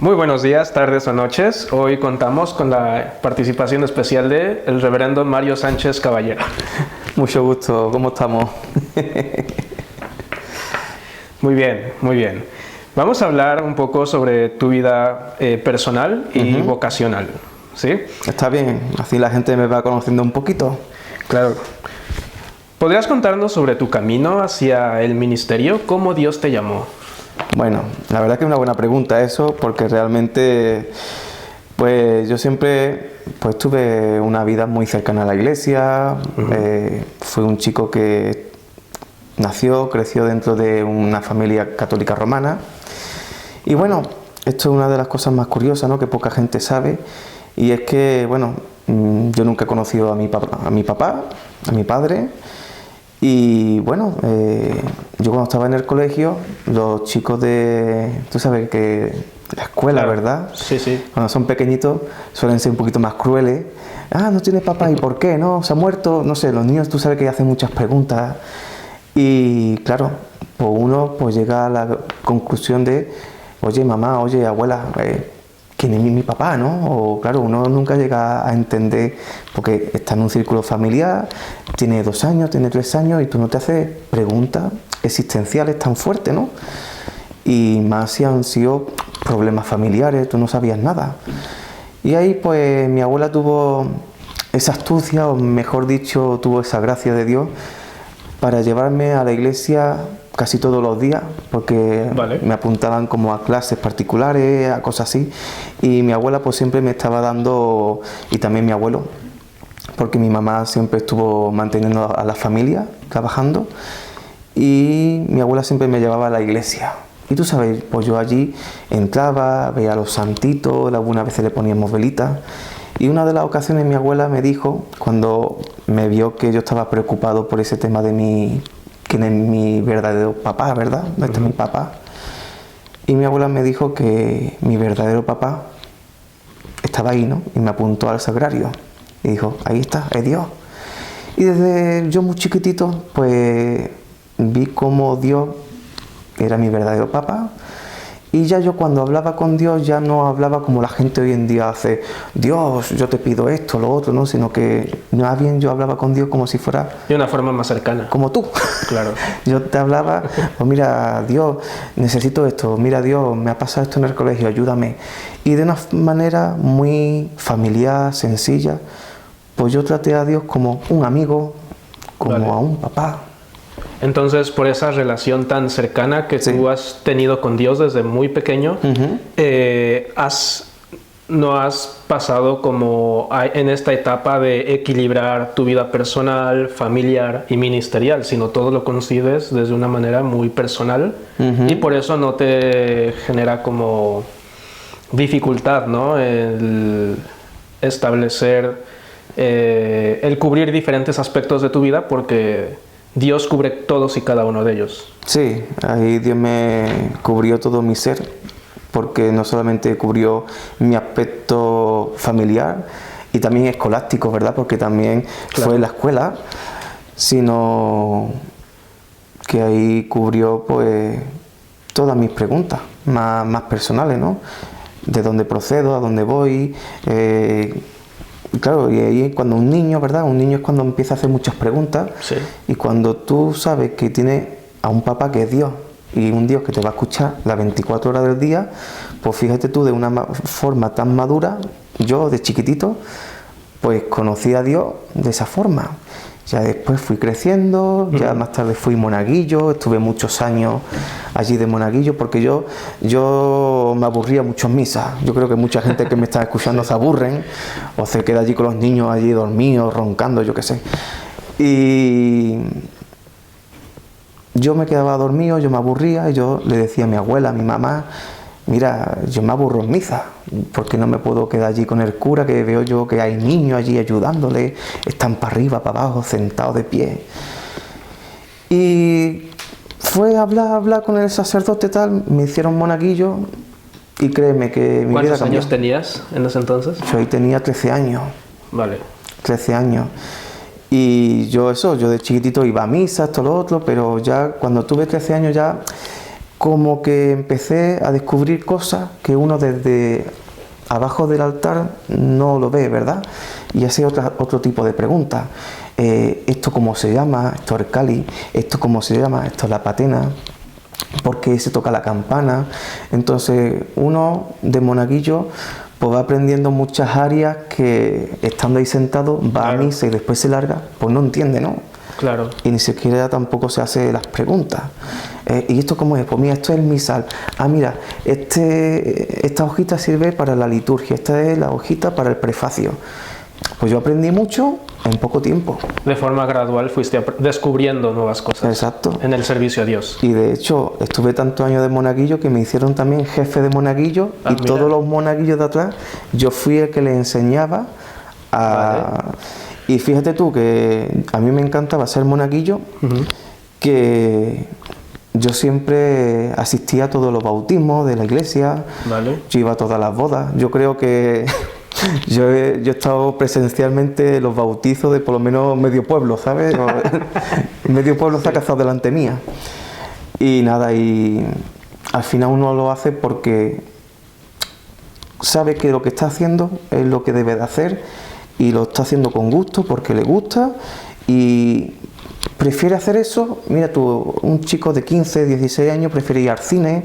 Muy buenos días, tardes o noches. Hoy contamos con la participación especial de el reverendo Mario Sánchez Caballero. Mucho gusto, ¿cómo estamos? Muy bien, muy bien. Vamos a hablar un poco sobre tu vida personal y vocacional, ¿sí? Está bien, así la gente me va conociendo un poquito. Claro. ¿Podrías contarnos sobre tu camino hacia el ministerio? ¿Cómo Dios te llamó? Bueno, la verdad que es una buena pregunta eso, porque realmente, pues yo siempre tuve una vida muy cercana a la iglesia. Fui un chico que creció dentro de una familia católica romana. Y bueno, esto es una de las cosas más curiosas, ¿no?, que poca gente sabe, y es que, bueno, yo nunca he conocido a mi papá, a mi padre. Y bueno, yo cuando estaba en el colegio, los chicos tú sabes que la escuela, Claro. ¿verdad? Sí, sí. Cuando son pequeñitos suelen ser un poquito más crueles. Ah, no tienes papá, ¿y por qué? ¿No? ¿Se ha muerto? No sé, los niños tú sabes que hacen muchas preguntas. Y claro, pues uno pues llega a la conclusión de, oye mamá, oye abuela, ¿quién es mi papá, no? O claro, uno nunca llega a entender, porque está en un círculo familiar, tiene 2 años, tiene 3 años, y tú no te haces preguntas existenciales tan fuertes, ¿no? Y más si han sido problemas familiares, tú no sabías nada. Y ahí pues mi abuela tuvo esa astucia, o mejor dicho, tuvo esa gracia de Dios para llevarme a la iglesia casi todos los días, porque Vale. me apuntaban como a clases particulares, a cosas así, y mi abuela pues siempre me estaba dando, y también mi abuelo, porque mi mamá siempre estuvo manteniendo a la familia, trabajando, y mi abuela siempre me llevaba a la iglesia. Y tú sabes, pues yo allí entraba, veía a los santitos, algunas veces le poníamos velitas. Y una de las ocasiones mi abuela me dijo, cuando me vio que yo estaba preocupado por ese tema de quién es mi verdadero papá, ¿verdad? ¿Dónde está mi papá? Y mi abuela me dijo que mi verdadero papá estaba ahí, ¿no? Y me apuntó al sagrario. Y dijo, ahí está, es Dios. Y desde yo muy chiquitito, pues vi cómo Dios era mi verdadero papá. Y ya yo cuando hablaba con Dios ya no hablaba como la gente hoy en día hace, Dios, yo te pido esto, lo otro, ¿no? Sino que más bien yo hablaba con Dios como si fuera... De una forma más cercana. Como tú. Claro. Yo te hablaba, pues mira, Dios, necesito esto, mira Dios, me ha pasado esto en el colegio, ayúdame. Y de una manera muy familiar, sencilla, pues yo traté a Dios como un amigo, como Vale. a un papá. Entonces, por esa relación tan cercana que Sí. tú has tenido con Dios desde muy pequeño, no has pasado como en esta etapa de equilibrar tu vida personal, familiar y ministerial, sino todo lo concibes desde una manera muy personal y por eso no te genera como dificultad, ¿no? El establecer, el cubrir diferentes aspectos de tu vida porque Dios cubre todos y cada uno de ellos. Sí, ahí Dios me cubrió todo mi ser, porque no solamente cubrió mi aspecto familiar y también escolástico, ¿verdad? Porque también Claro. fue la escuela, sino que ahí cubrió pues todas mis preguntas más personales, ¿no? De dónde procedo, a dónde voy. Claro, y ahí cuando un niño, ¿verdad? Un niño es cuando empieza a hacer muchas preguntas. Sí. Y cuando tú sabes que tiene a un papá que es Dios y un Dios que te va a escuchar las 24 horas del día, pues fíjate tú, de una forma tan madura, yo de chiquitito, pues conocí a Dios de esa forma. Ya después fui creciendo, ya más tarde fui monaguillo, estuve muchos años allí de monaguillo, porque yo me aburría mucho en misa. Yo creo que mucha gente que me está escuchando se aburren, o se queda allí con los niños allí dormidos, roncando, yo qué sé. Y yo me quedaba dormido, yo me aburría, y yo le decía a mi abuela, a mi mamá, mira, yo me aburro en misa, porque no me puedo quedar allí con el cura, que veo yo que hay niños allí ayudándole, están para arriba, para abajo, sentados de pie. Y fue a hablar con el sacerdote tal, me hicieron monaguillo, y créeme que mi vida ¿Cuántos cambió. años tenías en ese entonces? Yo ahí tenía 13 años. Vale. 13 años. Y yo de chiquitito iba a misa, esto, lo otro, pero ya cuando tuve 13 años ya como que empecé a descubrir cosas que uno desde abajo del altar no lo ve, ¿verdad? Y hace otro tipo de preguntas. ¿Esto cómo se llama? ¿Esto es el cáliz? ¿Esto cómo se llama? ¿Esto es la patena? ¿Por qué se toca la campana? Entonces uno de monaguillo pues va aprendiendo muchas áreas que estando ahí sentado va a misa y después se larga, pues no entiende, ¿no? Claro. Y ni siquiera tampoco se hace las preguntas. ¿Y esto cómo es? Pues mira, esto es el misal. Ah, mira, esta hojita sirve para la liturgia, esta es la hojita para el prefacio. Pues yo aprendí mucho en poco tiempo. De forma gradual fuiste descubriendo nuevas cosas. Exacto. En el servicio a Dios. Y de hecho, estuve tantos años de monaguillo que me hicieron también jefe de monaguillo y mira. Todos los monaguillos de atrás, yo fui el que les enseñaba a... Vale. Y fíjate tú que a mí me encantaba ser monaguillo, que yo siempre asistía a todos los bautismos de la iglesia, Vale. yo iba a todas las bodas. Yo creo que yo he estado presencialmente en los bautizos de por lo menos medio pueblo, ¿sabes? Medio pueblo se ha casado delante mía. Y nada, y al final uno lo hace porque sabe que lo que está haciendo es lo que debe de hacer y lo está haciendo con gusto porque le gusta y prefiere hacer eso. Mira tú, un chico de 15, 16 años prefiere ir al cine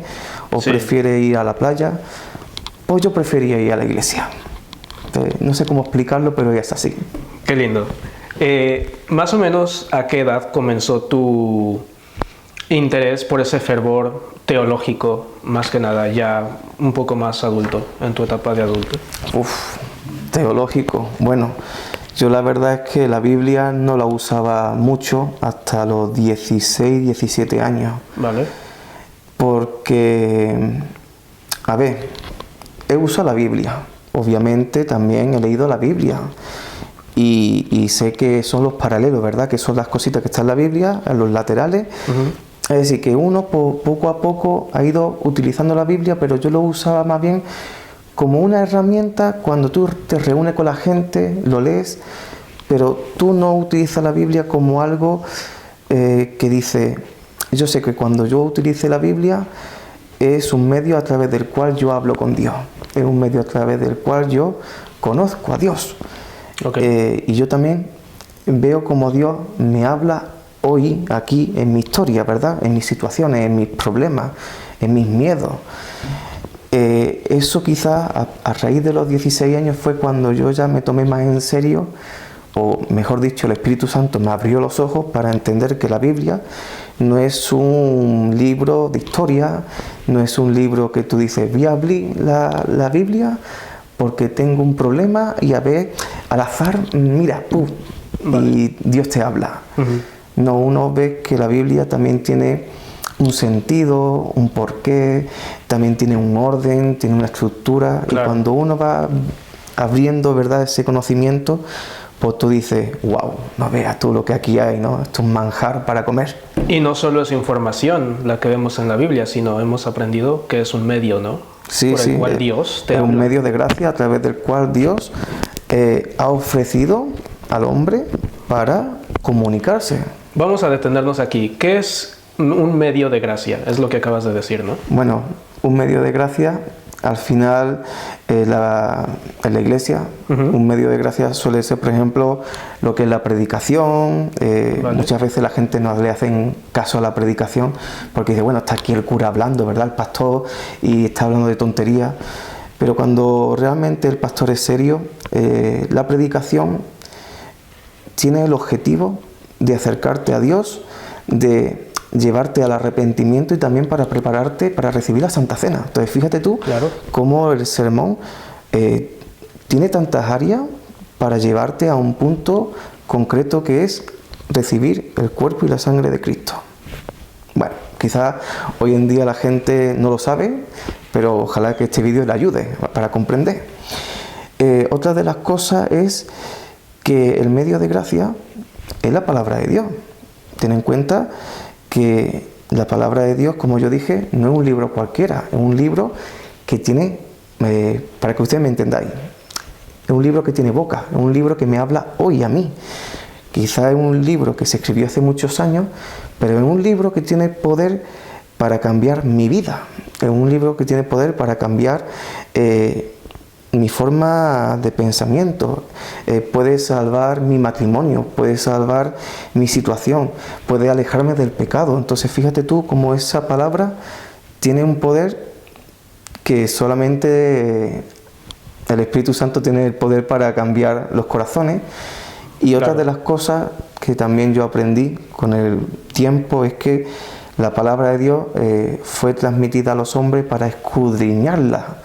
o prefiere ir a la playa, pues yo prefería ir a la iglesia. Entonces, no sé cómo explicarlo, pero es así. Qué lindo. Más o menos, ¿a qué edad comenzó tu interés por ese fervor teológico, más que nada, ya un poco más adulto, en tu etapa de adulto? Teológico. Bueno, yo la verdad es que la Biblia no la usaba mucho hasta los 16, 17 años. Vale. Porque, a ver, he usado la Biblia. Obviamente también he leído la Biblia. Y sé que son los paralelos, ¿verdad? Que son las cositas que están en la Biblia, en los laterales. Es decir, que uno poco a poco ha ido utilizando la Biblia, pero yo lo usaba más bien como una herramienta. Cuando tú te reúnes con la gente, lo lees, pero tú no utilizas la Biblia como algo que dice, yo sé que cuando yo utilice la Biblia es un medio a través del cual yo hablo con Dios, es un medio a través del cual yo conozco a Dios. Y yo también veo como Dios me habla hoy, aquí, en mi historia, ¿verdad? En mis situaciones, en mis problemas, en mis miedos. Eso quizás a raíz de los 16 años fue cuando yo ya me tomé más en serio, o mejor dicho, el Espíritu Santo me abrió los ojos para entender que la Biblia no es un libro de historia, no es un libro que tú dices, voy a abrir la Biblia porque tengo un problema y a ver, al azar, mira, y Dios te habla. No, uno ve que la Biblia también tiene un sentido, un porqué, también tiene un orden, tiene una estructura. Claro. Y cuando uno va abriendo, ¿verdad?, ese conocimiento, pues tú dices, wow, no veas tú lo que aquí hay, ¿no? Esto es un manjar para comer. Y no solo es información la que vemos en la Biblia, sino hemos aprendido que es un medio, ¿no? Sí, por el cual Dios te es habla. Un medio de gracia a través del cual Dios ha ofrecido al hombre para comunicarse. Vamos a detenernos aquí. ¿Qué es un medio de gracia? Es lo que acabas de decir, ¿no? Bueno, un medio de gracia, al final, en la iglesia, un medio de gracia suele ser, por ejemplo, lo que es la predicación. Vale. Muchas veces la gente no le hacen caso a la predicación porque dice, bueno, está aquí el cura hablando, ¿verdad? El pastor, y está hablando de tonterías. Pero cuando realmente el pastor es serio, la predicación tiene el objetivo de acercarte a Dios, de llevarte al arrepentimiento y también para prepararte para recibir la Santa Cena. Entonces fíjate tú cómo el sermón tiene tantas áreas para llevarte a un punto concreto que es recibir el cuerpo y la sangre de Cristo. Bueno, quizás hoy en día la gente no lo sabe, pero ojalá que este vídeo le ayude para comprender. Otra de las cosas es que el medio de gracia es la palabra de Dios. Ten en cuenta que la palabra de Dios, como yo dije, no es un libro cualquiera, es un libro que tiene, para que ustedes me entendáis, es un libro que tiene boca, es un libro que me habla hoy a mí. Quizá es un libro que se escribió hace muchos años, pero es un libro que tiene poder para cambiar mi vida. Es un libro que tiene poder para cambiar mi forma de pensamiento. Puede salvar mi matrimonio, puede salvar mi situación, puede alejarme del pecado. Entonces fíjate tú cómo esa palabra tiene un poder que solamente el Espíritu Santo tiene el poder para cambiar los corazones. Y otra de las cosas que también yo aprendí con el tiempo es que la palabra de Dios fue transmitida a los hombres para escudriñarla,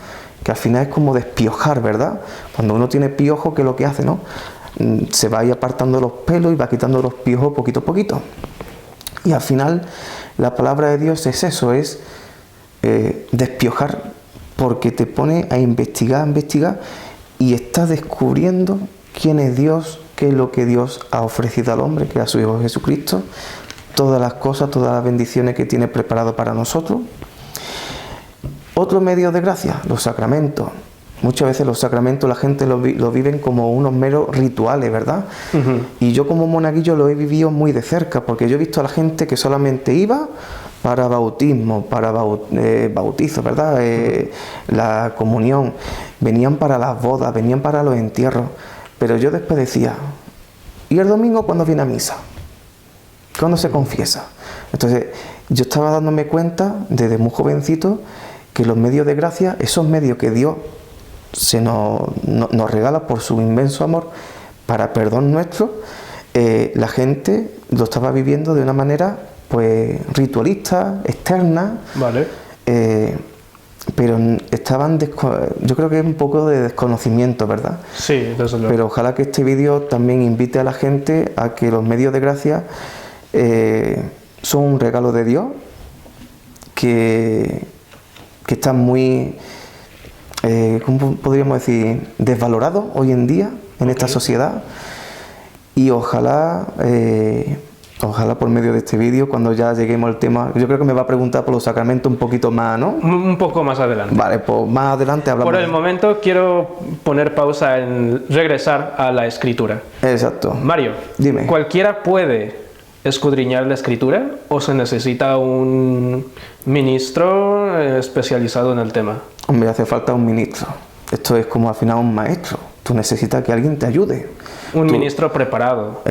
que al final es como despiojar, ¿verdad? Cuando uno tiene piojo, ¿qué es lo que hace, no? Se va ahí apartando los pelos y va quitando los piojos poquito a poquito. Y al final la palabra de Dios es eso, es despiojar, porque te pone a investigar y estás descubriendo quién es Dios, qué es lo que Dios ha ofrecido al hombre, que es a su Hijo Jesucristo, todas las cosas, todas las bendiciones que tiene preparado para nosotros. Otro medio de gracia, los sacramentos. Muchas veces los sacramentos la gente lo viven como unos meros rituales, ¿verdad? Y yo como monaguillo lo he vivido muy de cerca, porque yo he visto a la gente que solamente iba para bautismo, para bautizo, ¿verdad? La comunión, venían para las bodas, venían para los entierros, pero yo después decía, ¿y el domingo cuándo viene a misa? ¿Cuándo se confiesa? Entonces yo estaba dándome cuenta desde muy jovencito que los medios de gracia, esos medios que Dios nos regala por su inmenso amor para perdón nuestro, la gente lo estaba viviendo de una manera pues ritualista, externa, vale. Pero estaban, yo creo que es un poco de desconocimiento, ¿verdad? Sí, desde luego. Pero ojalá que este vídeo también invite a la gente a que los medios de gracia son un regalo de Dios, que están muy, ¿cómo podríamos decir?, desvalorados hoy en día en esta sociedad. Y ojalá por medio de este vídeo, cuando ya lleguemos al tema, yo creo que me va a preguntar por los sacramentos un poquito más, ¿no? Un poco más adelante. Vale, pues más adelante hablamos. Por el momento quiero poner pausa en regresar a la escritura. Exacto. Mario, dime. ¿Cualquiera puede escudriñar la escritura o se necesita un ministro especializado en el tema? Hombre, hace falta un ministro. Esto es como al final un maestro. Tú necesitas que alguien te ayude. Un ministro preparado.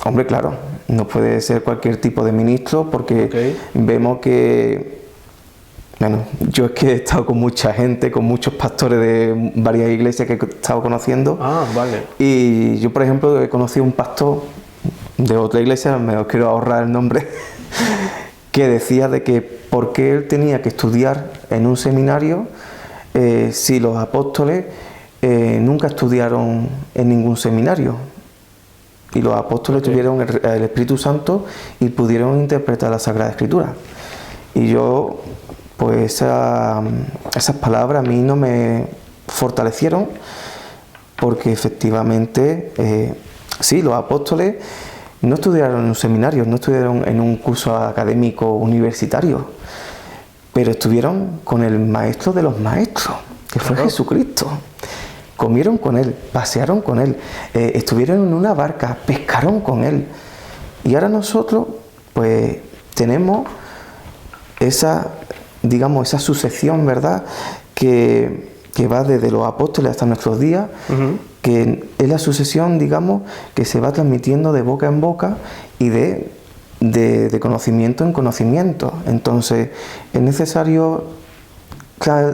Hombre, claro. No puede ser cualquier tipo de ministro porque vemos que... Bueno, yo es que he estado con mucha gente, con muchos pastores de varias iglesias que he estado conociendo. Ah, vale. Y yo, por ejemplo, he conocido un pastor de otra iglesia, me os quiero ahorrar el nombre, que decía de que por qué él tenía que estudiar en un seminario si los apóstoles nunca estudiaron en ningún seminario. Y los apóstoles tuvieron el Espíritu Santo y pudieron interpretar la Sagrada Escritura. Y yo, pues esas palabras a mí no me fortalecieron, porque efectivamente, sí, los apóstoles no estudiaron en un seminario, no estudiaron en un curso académico universitario, pero estuvieron con el maestro de los maestros, que fue Jesucristo. Comieron con él, pasearon con él, estuvieron en una barca, pescaron con él. Y ahora nosotros, pues, tenemos esa, digamos, esa sucesión, ¿verdad?, que va desde los apóstoles hasta nuestros días, que es la sucesión, digamos, que se va transmitiendo de boca en boca y de conocimiento en conocimiento. Entonces, ¿es necesario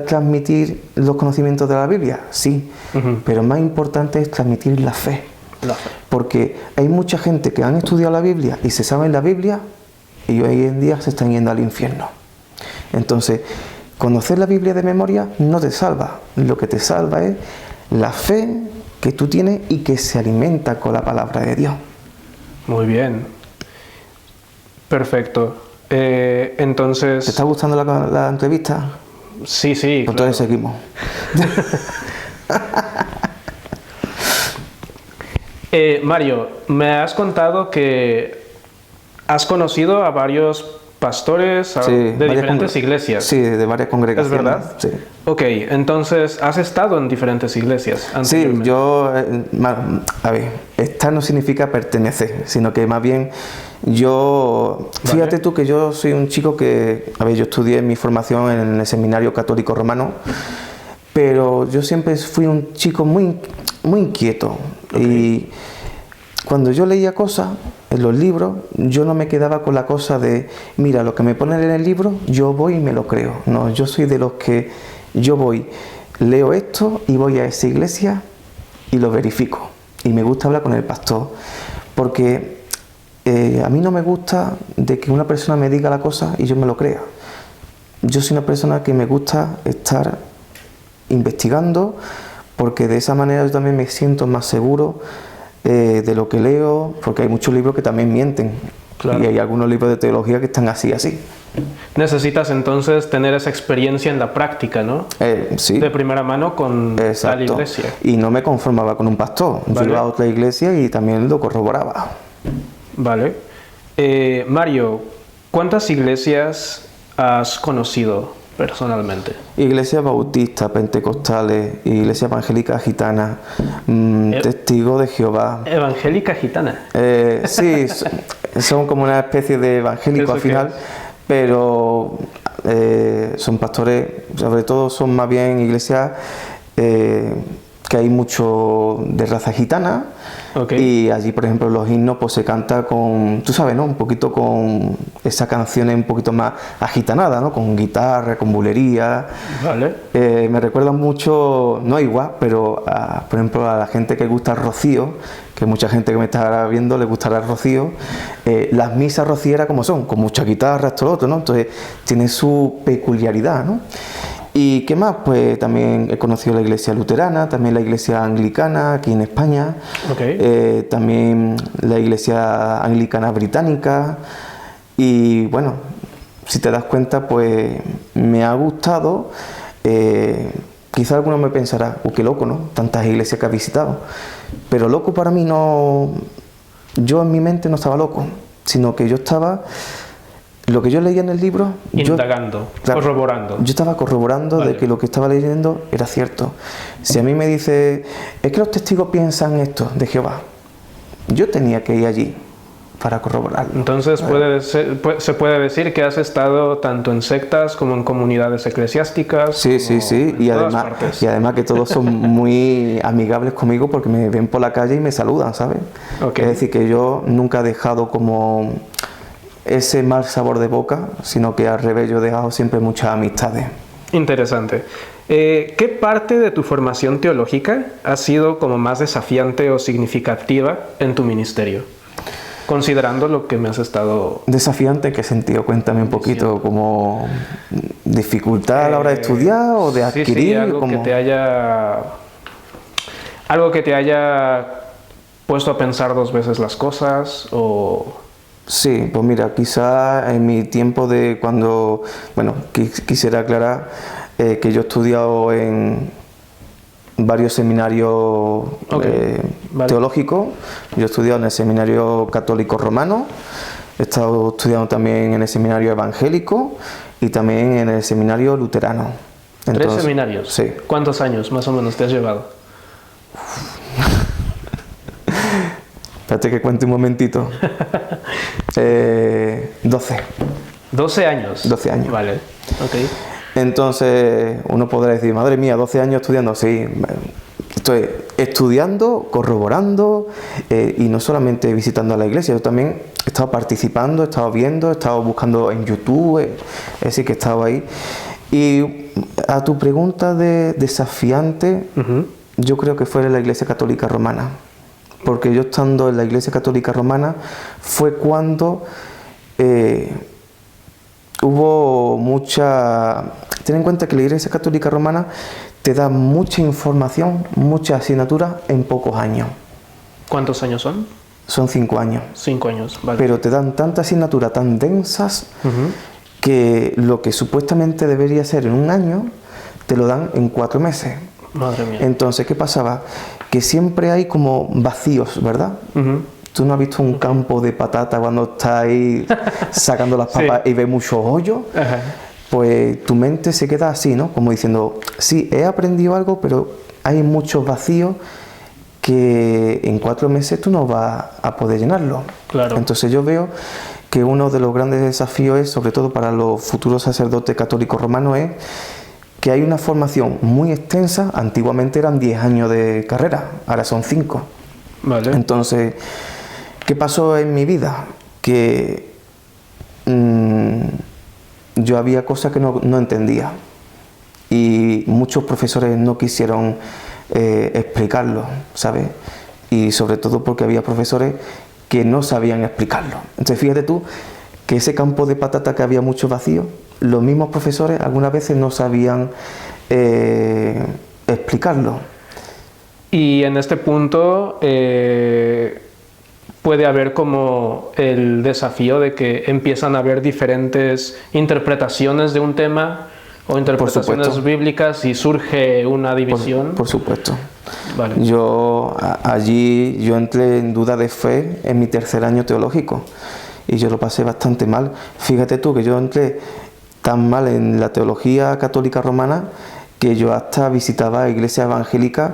transmitir los conocimientos de la Biblia? Sí, pero más importante es transmitir la fe. Porque hay mucha gente que han estudiado la Biblia y se saben la Biblia y hoy en día se están yendo al infierno. Entonces, conocer la Biblia de memoria no te salva. Lo que te salva es la fe que tú tienes y que se alimenta con la palabra de Dios. Muy bien. Perfecto. Entonces... ¿Te está gustando la entrevista? Sí, sí. Entonces seguimos. Mario, me has contado que has conocido a varios pastores de diferentes iglesias. Sí, de varias congregaciones. ¿Es verdad? Sí. Ok, entonces, ¿has estado en diferentes iglesias? Sí, yo... a ver, estar no significa pertenecer, sino que más bien Yo, fíjate tú que yo soy un chico que, a ver, yo estudié mi formación en el Seminario Católico Romano, pero yo siempre fui un chico muy, muy inquieto. Y cuando yo leía cosas en los libros, yo no me quedaba con la cosa de, mira, lo que me ponen en el libro, yo voy y me lo creo. No, yo soy de los que yo voy, leo esto y voy a esa iglesia y lo verifico. Y me gusta hablar con el pastor, porque a mí no me gusta de que una persona me diga la cosa y yo me lo crea. Yo soy una persona que me gusta estar investigando, porque de esa manera yo también me siento más seguro de lo que leo, porque hay muchos libros que también mienten. Claro. Y hay algunos libros de teología que están así. Necesitas entonces tener esa experiencia en la práctica, ¿no? Sí. De primera mano con la iglesia. Y no me conformaba con un pastor. Yo iba a otra iglesia y también lo corroboraba. Vale. Mario, ¿cuántas iglesias has conocido personalmente? Iglesias bautistas, pentecostales, iglesias evangélicas gitanas, testigos de Jehová. ¿Evangélica gitana? Sí, son como una especie de evangélico al final, pero son pastores, sobre todo son más bien iglesias que hay mucho de raza gitana. Y allí, por ejemplo, los himnos pues se canta con, tú sabes, ¿no? Un poquito con esas canciones un poquito más agitanadas, ¿no? Con guitarra, con bulería. Vale. Me recuerdan mucho, no igual, pero por ejemplo a la gente que gusta Rocío, que mucha gente que me está viendo le gustará Rocío, las misas rocieras como son, con mucha guitarra, esto, lo otro, ¿no? Entonces tiene su peculiaridad, ¿no? ¿Y qué más? Pues también he conocido la iglesia luterana, también la iglesia anglicana aquí en España, también la iglesia anglicana británica, y bueno, si te das cuenta, pues me ha gustado. Quizá alguno me pensará, qué loco, ¿no? Tantas iglesias que ha visitado. Pero loco para mí no, yo en mi mente no estaba loco, sino que yo estaba... Lo que yo leía en el libro... Indagando, corroborando. Yo estaba corroborando de que lo que estaba leyendo era cierto. Si a mí me dice, es que los testigos piensan esto de Jehová, yo tenía que ir allí para corroborarlo. Entonces se puede decir que has estado tanto en sectas como en comunidades eclesiásticas. Sí. Y además que todos son muy amigables conmigo porque me ven por la calle y me saludan, ¿sabes? Es decir, que yo nunca he dejado como... ese mal sabor de boca, sino que al revés yo he dejado siempre muchas amistades. Interesante. ¿Qué parte de tu formación teológica ha sido como más desafiante o significativa en tu ministerio? Considerando lo que me has estado... ¿Desafiante en qué sentido? Cuéntame un poquito, como dificultad a la hora de estudiar o de adquirir. Sí, algo como... algo que te haya puesto a pensar dos veces las cosas o... Sí, pues mira, quizá en mi tiempo de cuando, bueno, quisiera aclarar que yo he estudiado en varios seminarios teológicos. Yo he estudiado en el Seminario Católico Romano, he estado estudiando también en el Seminario Evangélico y también en el Seminario Luterano. Entonces, ¿3 seminarios? Sí. ¿Cuántos años más o menos te has llevado? Espérate que cuente un momentito. 12. 12 años. 12 años. Vale. Entonces uno podrá decir, madre mía, 12 años estudiando. Sí, estoy estudiando, corroborando y no solamente visitando a la iglesia, yo también he estado participando, he estado viendo, he estado buscando en YouTube, es decir, que he estado ahí. Y a tu pregunta de desafiante, yo creo que fue en la Iglesia Católica Romana. Porque yo estando en la Iglesia Católica Romana fue cuando hubo mucha... Ten en cuenta que la Iglesia Católica Romana te da mucha información, mucha asignatura en pocos años. ¿Cuántos años son? Son 5 años. 5 años, vale. Pero te dan tanta asignatura tan densas que lo que supuestamente debería ser en un año, te lo dan en 4 meses. Madre mía. Entonces, ¿qué pasaba? Que siempre hay como vacíos, ¿verdad? ¿Tú no has visto un campo de patata cuando estás ahí sacando las papas y ves muchos hoyos? Pues tu mente se queda así, ¿no? Como diciendo, sí, he aprendido algo, pero hay muchos vacíos que en 4 meses tú no vas a poder llenarlo. Claro. Entonces yo veo que uno de los grandes desafíos es, sobre todo para los futuros sacerdotes católicos romanos, es que hay una formación muy extensa. Antiguamente eran 10 años de carrera, ahora son 5. Vale. Entonces, ¿qué pasó en mi vida? Que yo había cosas que no entendía y muchos profesores no quisieron explicarlo, ¿sabes? Y sobre todo porque había profesores que no sabían explicarlo. Entonces fíjate tú que ese campo de patata que había mucho vacío, los mismos profesores algunas veces no sabían explicarlo. Y en este punto puede haber como el desafío de que empiezan a haber diferentes interpretaciones de un tema o interpretaciones bíblicas y surge una división. Por supuesto. Vale. Allí yo entré en duda de fe en mi 3er año teológico y yo lo pasé bastante mal. Fíjate tú que yo entré tan mal en la teología católica romana que yo hasta visitaba iglesias evangélicas,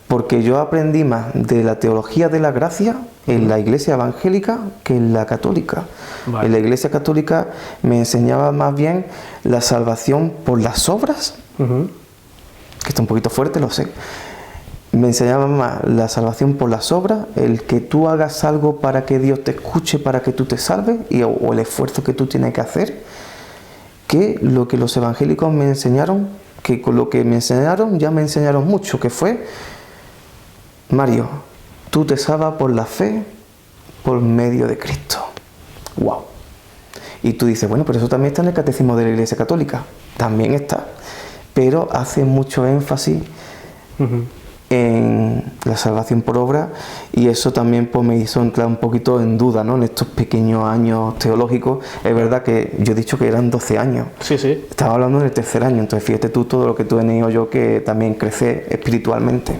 porque yo aprendí más de la teología de la gracia en la iglesia evangélica que en la católica. Vale. En la iglesia católica me enseñaba más bien la salvación por las obras, que está un poquito fuerte, lo sé. Me enseñaba más la salvación por las obras, el que tú hagas algo para que Dios te escuche, para que tú te salves, o el esfuerzo que tú tienes que hacer, que lo que los evangélicos me enseñaron, que con lo que me enseñaron ya me enseñaron mucho, que fue: Mario, tú te salvas por la fe, por medio de Cristo. ¡Wow! Y tú dices, bueno, pero eso también está en el Catecismo de la Iglesia Católica. También está. Pero hace mucho énfasis en la salvación por obra, y eso también pues me hizo entrar un poquito en duda, ¿no? En estos pequeños años teológicos. Es verdad que yo he dicho que eran 12 años. Sí, sí. Estaba hablando del 3er año, entonces fíjate tú todo lo que tú he tenido yo que también crece espiritualmente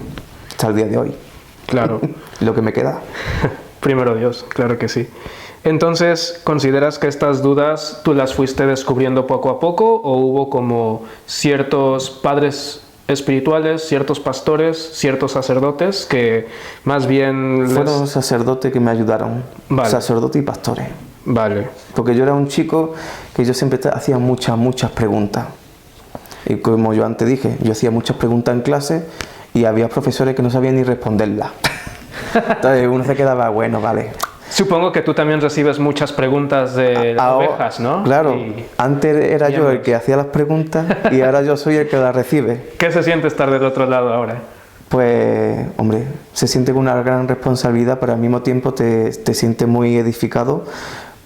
hasta el día de hoy. Claro. Lo que me queda. Primero Dios, claro que sí. Entonces, ¿consideras que estas dudas tú las fuiste descubriendo poco a poco, o hubo como ciertos padres espirituales, ciertos pastores, ciertos sacerdotes que más bien fueron sacerdotes que me ayudaron? Vale. Sacerdotes y pastores. Vale. Porque yo era un chico que yo siempre hacía muchas preguntas. Y como yo antes dije, yo hacía muchas preguntas en clase y había profesores que no sabían ni responderlas. Entonces uno se quedaba, bueno, vale. Supongo que tú también recibes muchas preguntas de ovejas, ¿no? Claro, antes era yo el que hacía las preguntas y ahora yo soy el que las recibe. ¿Qué se siente estar del otro lado ahora? Pues, hombre, se siente con una gran responsabilidad, pero al mismo tiempo te sientes muy edificado,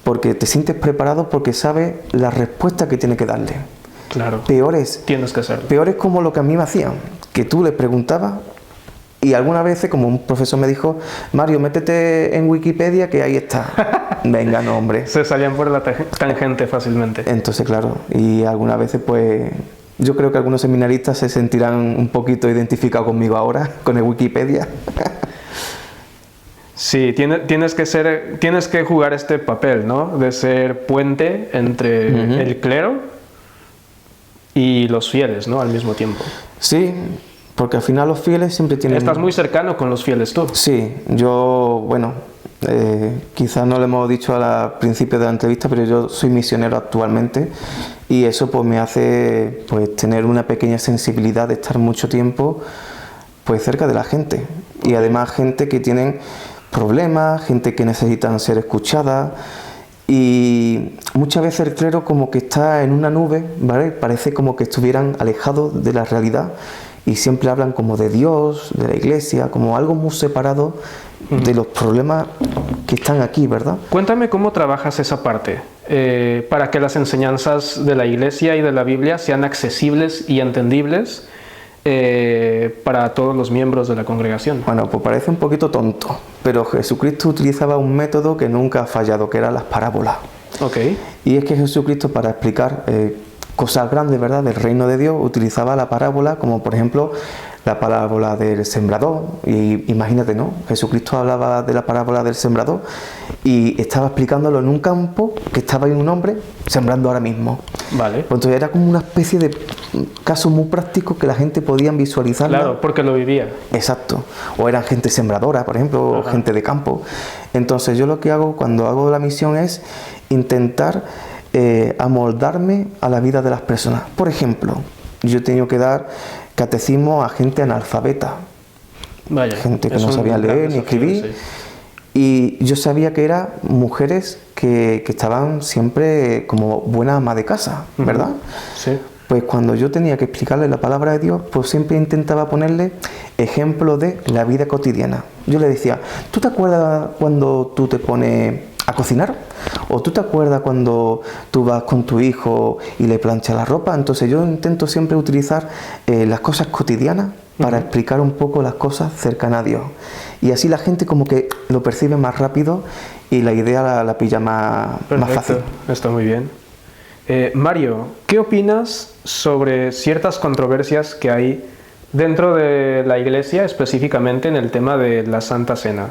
porque te sientes preparado, porque sabes la respuesta que tienes que darle. Claro. Tienes que hacerlo. Peor es como lo que a mí me hacían, que tú le preguntabas. Y algunas veces, como un profesor me dijo, Mario, métete en Wikipedia que ahí está. Venga, no, hombre. Se salían por la tangente fácilmente. Entonces, claro, y algunas veces, pues, yo creo que algunos seminaristas se sentirán un poquito identificados conmigo ahora, con el Wikipedia. Sí, tienes que jugar este papel, ¿no? De ser puente entre el clero y los fieles, ¿no? Al mismo tiempo. Sí. Porque al final los fieles siempre tienen... Estás muy cercano con los fieles tú. Sí, yo, bueno, quizás no lo hemos dicho al principio de la entrevista, pero yo soy misionero actualmente, y eso pues me hace pues tener una pequeña sensibilidad de estar mucho tiempo pues cerca de la gente, y además gente que tienen problemas, gente que necesitan ser escuchada, y muchas veces el clero como que está en una nube, ¿vale? Parece como que estuvieran alejados de la realidad, y siempre hablan como de Dios, de la iglesia, como algo muy separado de los problemas que están aquí, ¿verdad? Cuéntame cómo trabajas esa parte, para que las enseñanzas de la iglesia y de la Biblia sean accesibles y entendibles para todos los miembros de la congregación. Bueno, pues parece un poquito tonto, pero Jesucristo utilizaba un método que nunca ha fallado, que eran las parábolas. Okay. Y es que Jesucristo, para explicar cosas grandes, ¿verdad?, del reino de Dios, utilizaba la parábola, como por ejemplo la parábola del sembrador, y imagínate, ¿no? Jesucristo hablaba de la parábola del sembrador y estaba explicándolo en un campo que estaba ahí un hombre sembrando ahora mismo. Vale. Pues entonces era como una especie de caso muy práctico que la gente podía visualizar. Claro, porque lo vivía. Exacto. O eran gente sembradora, por ejemplo, o gente de campo. Entonces yo lo que hago cuando hago la misión es intentar amoldarme a la vida de las personas. Por ejemplo, yo he tenido que dar catecismo a gente analfabeta. Vaya, gente que no sabía leer ni escribir. Sí. Y yo sabía que eran mujeres que estaban siempre como buena ama de casa, ¿verdad? Sí. Pues cuando yo tenía que explicarle la palabra de Dios, pues siempre intentaba ponerle ejemplos de la vida cotidiana. Yo le decía, ¿tú te acuerdas cuando tú te pones a cocinar? ¿O tú te acuerdas cuando tú vas con tu hijo y le planchas la ropa? Entonces yo intento siempre utilizar las cosas cotidianas para explicar un poco las cosas cercanas a Dios. Y así la gente como que lo percibe más rápido y la idea la pilla más fácil. Está muy bien. Mario, ¿qué opinas sobre ciertas controversias que hay dentro de la Iglesia, específicamente en el tema de la Santa Cena?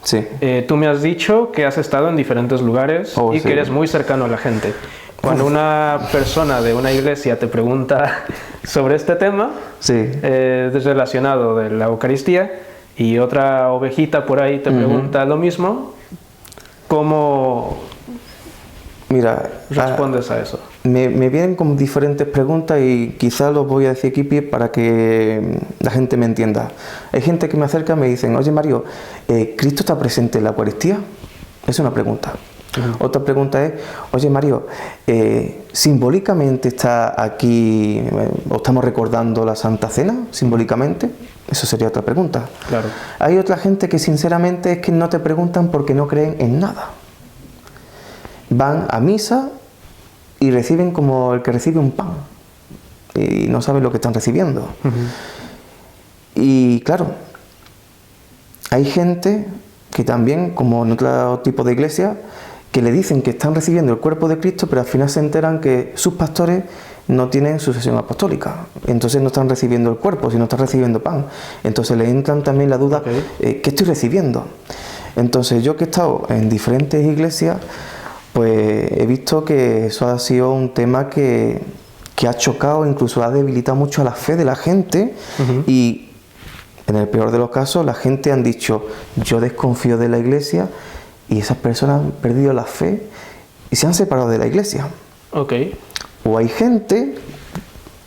Sí. Tú me has dicho que has estado en diferentes lugares y que eres muy cercano a la gente. Cuando una persona de una iglesia te pregunta sobre este tema, relacionado de la Eucaristía, y otra ovejita por ahí te pregunta lo mismo, ¿cómo respondes a eso? Me vienen como diferentes preguntas y quizás los voy a decir aquí para que la gente me entienda. Hay gente que me acerca y me dicen, oye Mario, ¿Cristo está presente en la Eucaristía? Es una pregunta. Otra pregunta es, oye Mario, ¿simbólicamente está aquí, o estamos recordando la Santa Cena, simbólicamente? Eso sería otra pregunta. Claro. Hay otra gente que sinceramente es que no te preguntan porque no creen en nada. Van a misa y reciben como el que recibe un pan y no saben lo que están recibiendo. Y claro, hay gente que también, como en otro tipo de iglesia, que le dicen que están recibiendo el cuerpo de Cristo, pero al final se enteran que sus pastores no tienen sucesión apostólica, entonces no están recibiendo el cuerpo, sino están recibiendo pan. Entonces le entran también la duda, ¿qué estoy recibiendo? Entonces yo que he estado en diferentes iglesias, pues he visto que eso ha sido un tema que ha chocado, incluso ha debilitado mucho a la fe de la gente. Y en el peor de los casos la gente han dicho, yo desconfío de la iglesia, y esas personas han perdido la fe y se han separado de la iglesia. O hay gente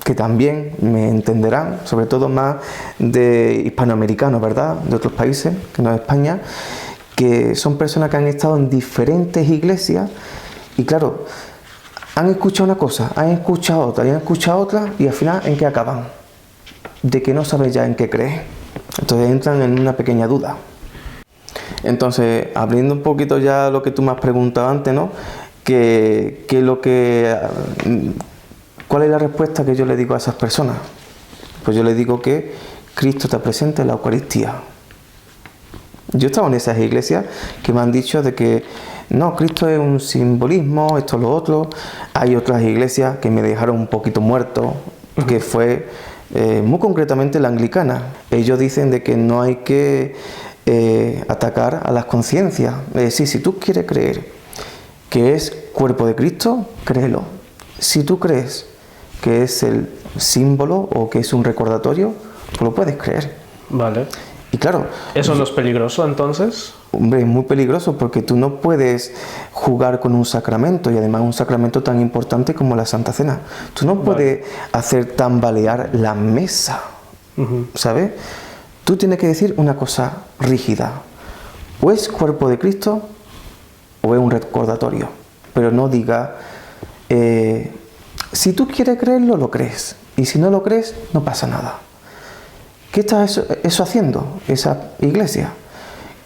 que también me entenderán, sobre todo más de hispanoamericanos, ¿verdad?, de otros países que no es España, que son personas que han estado en diferentes iglesias y claro, han escuchado una cosa, han escuchado otra y han escuchado otra, y al final ¿en qué acaban? De que no saben ya en qué creer. Entonces entran en una pequeña duda. Entonces, abriendo un poquito ya lo que tú me has preguntado antes, ¿no? ¿Cuál es la respuesta que yo le digo a esas personas? Pues yo les digo que Cristo está presente en la Eucaristía. Yo he estado en esas iglesias que me han dicho de que no, Cristo es un simbolismo, esto, lo otro. Hay otras iglesias que me dejaron un poquito muerto, que fue muy concretamente la anglicana. Ellos dicen de que no hay que atacar a las conciencias. Es decir, si tú quieres creer que es cuerpo de Cristo, créelo. Si tú crees que es el símbolo o que es un recordatorio, tú lo puedes creer. Vale. Y claro, ¿eso no es peligroso entonces? Hombre, es muy peligroso porque tú no puedes jugar con un sacramento, y además un sacramento tan importante como la Santa Cena. Tú no puedes hacer tambalear la mesa, ¿sabes? Tú tienes que decir una cosa rígida: o es cuerpo de Cristo o es un recordatorio. Pero no diga, si tú quieres creerlo, lo crees, y si no lo crees, no pasa nada. ¿Qué está eso haciendo esa iglesia?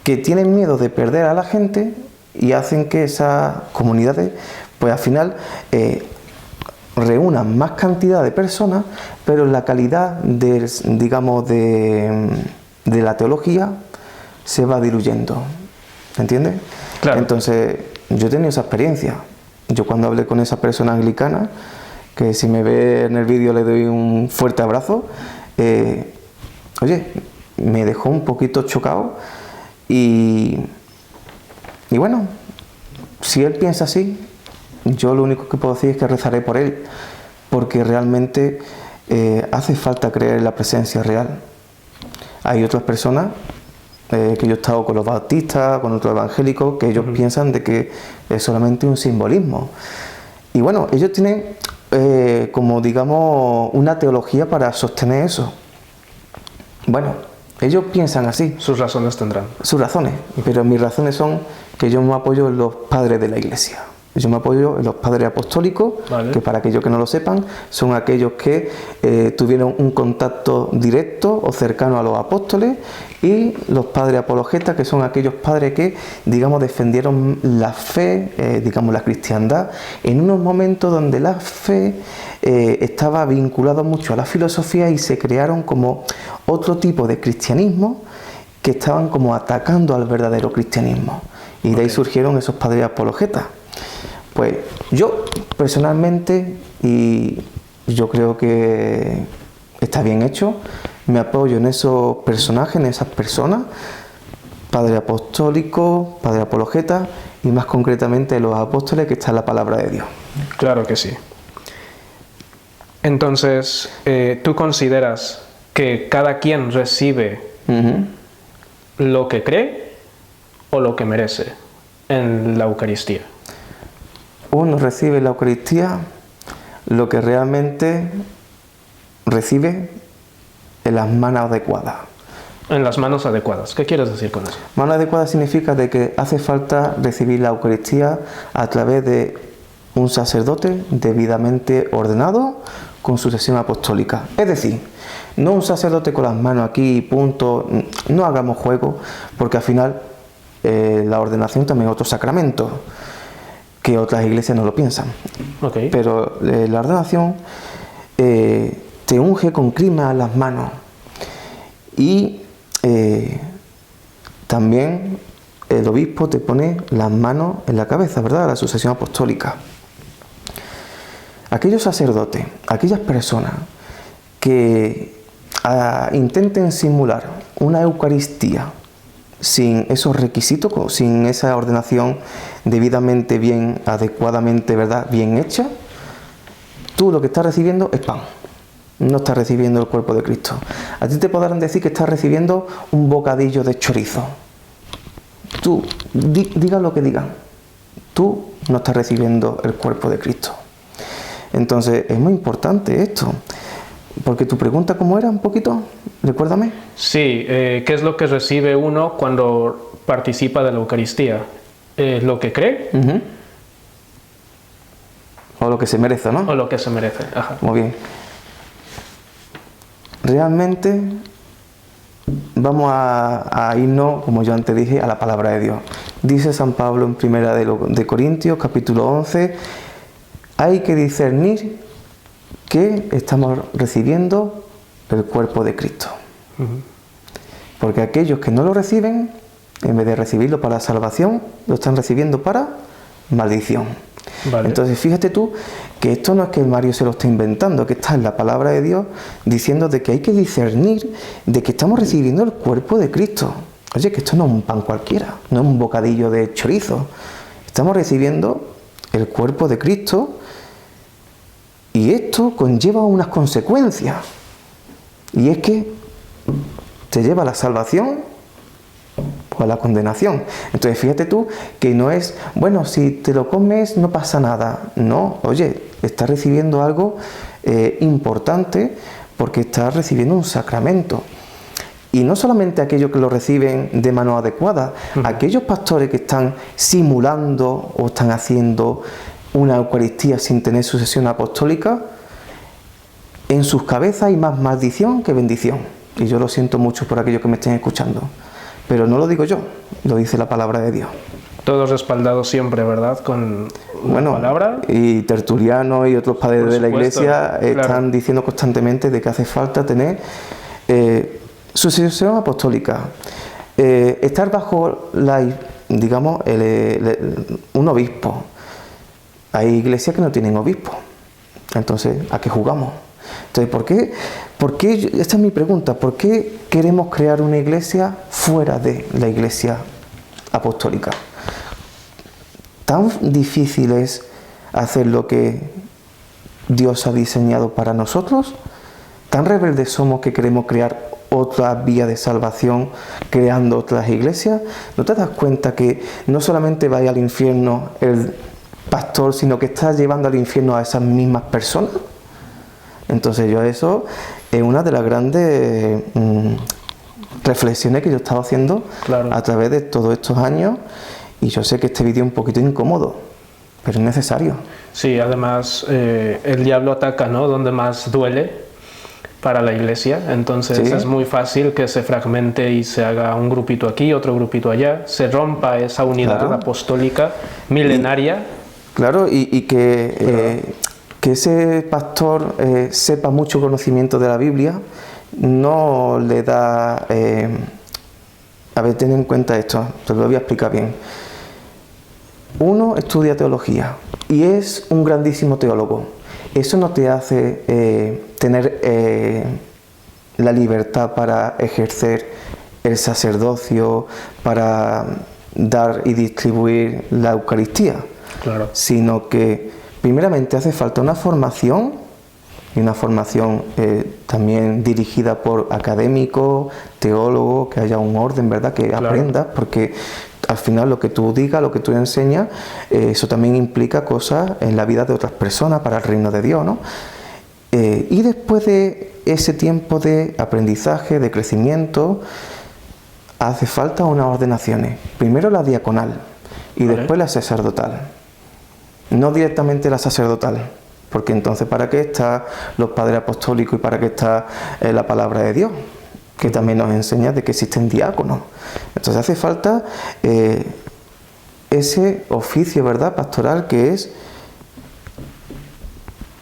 Que tienen miedo de perder a la gente y hacen que esas comunidades, pues al final, reúnan más cantidad de personas, pero la calidad de la teología se va diluyendo. ¿Entiendes? Claro. Entonces, yo he tenido esa experiencia. Yo cuando hablé con esa persona anglicana, que si me ve en el vídeo le doy un fuerte abrazo, oye, me dejó un poquito chocado y bueno, si él piensa así, yo lo único que puedo decir es que rezaré por él, porque realmente hace falta creer en la presencia real. Hay otras personas que yo he estado con los bautistas, con otros evangélicos, que ellos piensan de que es solamente un simbolismo. Y bueno, ellos tienen como digamos una teología para sostener eso. Bueno, ellos piensan así. Sus razones tendrán. Sus razones, pero mis razones son que yo me apoyo en los padres de la Iglesia. Yo me apoyo en los padres apostólicos, vale, que para aquellos que no lo sepan, son aquellos que tuvieron un contacto directo o cercano a los apóstoles, y los padres apologetas, que son aquellos padres que, digamos, defendieron la fe, digamos, la cristiandad, en unos momentos donde la fe estaba vinculada mucho a la filosofía y se crearon como otro tipo de cristianismo que estaban como atacando al verdadero cristianismo. Y de ahí surgieron esos padres apologetas. Pues yo personalmente, y yo creo que está bien hecho, me apoyo en esos personajes, en esas personas, padre apostólico, padre apologeta, y más concretamente en los apóstoles, que está en la palabra de Dios. Claro que sí. Entonces, ¿tú consideras que cada quien recibe lo que cree o lo que merece en la Eucaristía? Uno recibe en la Eucaristía lo que realmente recibe en las manos adecuadas. En las manos adecuadas. ¿Qué quieres decir con eso? Mano adecuada significa de que hace falta recibir la Eucaristía a través de un sacerdote debidamente ordenado con sucesión apostólica. Es decir, no un sacerdote con las manos aquí y punto, no hagamos juego, porque al final la ordenación también es otro sacramento, que otras iglesias no lo piensan. Okay. Pero la ordenación te unge con crisma las manos y también el obispo te pone las manos en la cabeza, ¿verdad? La sucesión apostólica. Aquellos sacerdotes, aquellas personas que intenten simular una Eucaristía sin esos requisitos, sin esa ordenación debidamente bien, adecuadamente, ¿verdad?, bien hecha, tú lo que estás recibiendo es pan. No estás recibiendo el cuerpo de Cristo. A ti te podrán decir que estás recibiendo un bocadillo de chorizo. Tú, diga lo que digan, tú no estás recibiendo el cuerpo de Cristo. Entonces, es muy importante esto. Porque tu pregunta, ¿cómo era un poquito? Recuérdame. Sí, ¿qué es lo que recibe uno cuando participa de la Eucaristía? ¿Lo que cree? O lo que se merece, ¿no? O lo que se merece. Ajá. Muy bien. Realmente vamos a irnos, como yo antes dije, a la palabra de Dios. Dice San Pablo en Primera de Corintios, capítulo 11, hay que discernir que estamos recibiendo el cuerpo de Cristo. Porque aquellos que no lo reciben, en vez de recibirlo para salvación, lo están recibiendo para maldición. Vale. Entonces fíjate tú que esto no es que Mario se lo esté inventando, que está en la palabra de Dios diciendo de que hay que discernir de que estamos recibiendo el cuerpo de Cristo. Oye, que esto no es un pan cualquiera, no es un bocadillo de chorizo. Estamos recibiendo el cuerpo de Cristo. Y esto conlleva unas consecuencias. Y es que te lleva a la salvación o a la condenación. Entonces fíjate tú que no es, bueno, si te lo comes no pasa nada. No, oye, estás recibiendo algo importante porque estás recibiendo un sacramento. Y no solamente aquellos que lo reciben de mano adecuada, aquellos pastores que están simulando o están haciendo una Eucaristía sin tener sucesión apostólica, en sus cabezas hay más maldición que bendición. Y yo lo siento mucho por aquellos que me estén escuchando. Pero no lo digo yo, lo dice la palabra de Dios. Todo respaldado siempre, ¿verdad? Con la palabra. Y Tertuliano y otros padres de la Iglesia están diciendo constantemente de que hace falta tener sucesión apostólica. Estar bajo digamos, un obispo. Hay iglesias que no tienen obispo. Entonces, ¿a qué jugamos? Entonces, esta es mi pregunta, ¿por qué queremos crear una iglesia fuera de la iglesia apostólica? ¿Tan difícil es hacer lo que Dios ha diseñado para nosotros? ¿Tan rebeldes somos que queremos crear otra vía de salvación creando otras iglesias? ¿No te das cuenta que no solamente va al infierno el pastor, sino que está llevando al infierno a esas mismas personas? Entonces eso es una de las grandes reflexiones que yo he estado haciendo a través de todos estos años, y yo sé que este vídeo es un poquito incómodo, pero es necesario. Sí, además el diablo ataca, ¿no?, donde más duele para la iglesia, entonces es muy fácil que se fragmente y se haga un grupito aquí, otro grupito allá, se rompa esa unidad apostólica milenaria. Y que ese pastor sepa mucho conocimiento de la Biblia no le da... a ver, ten en cuenta esto, te lo voy a explicar bien. Uno estudia teología y es un grandísimo teólogo. Eso no te hace tener la libertad para ejercer el sacerdocio, para dar y distribuir la Eucaristía. Claro. Sino que primeramente hace falta una formación, y una formación también dirigida por académicos, teólogos, que haya un orden, ¿verdad?, que aprendas, porque al final lo que tú digas, lo que tú enseñas, eso también implica cosas en la vida de otras personas para el reino de Dios, ¿no? Y después de ese tiempo de aprendizaje, de crecimiento, hace falta unas ordenaciones. Primero la diaconal y después la sacerdotal. No directamente la sacerdotal, porque entonces ¿para qué están los padres apostólicos y para qué está la palabra de Dios? Que también nos enseña de que existen diáconos. Entonces hace falta ese oficio, ¿verdad?, pastoral, que es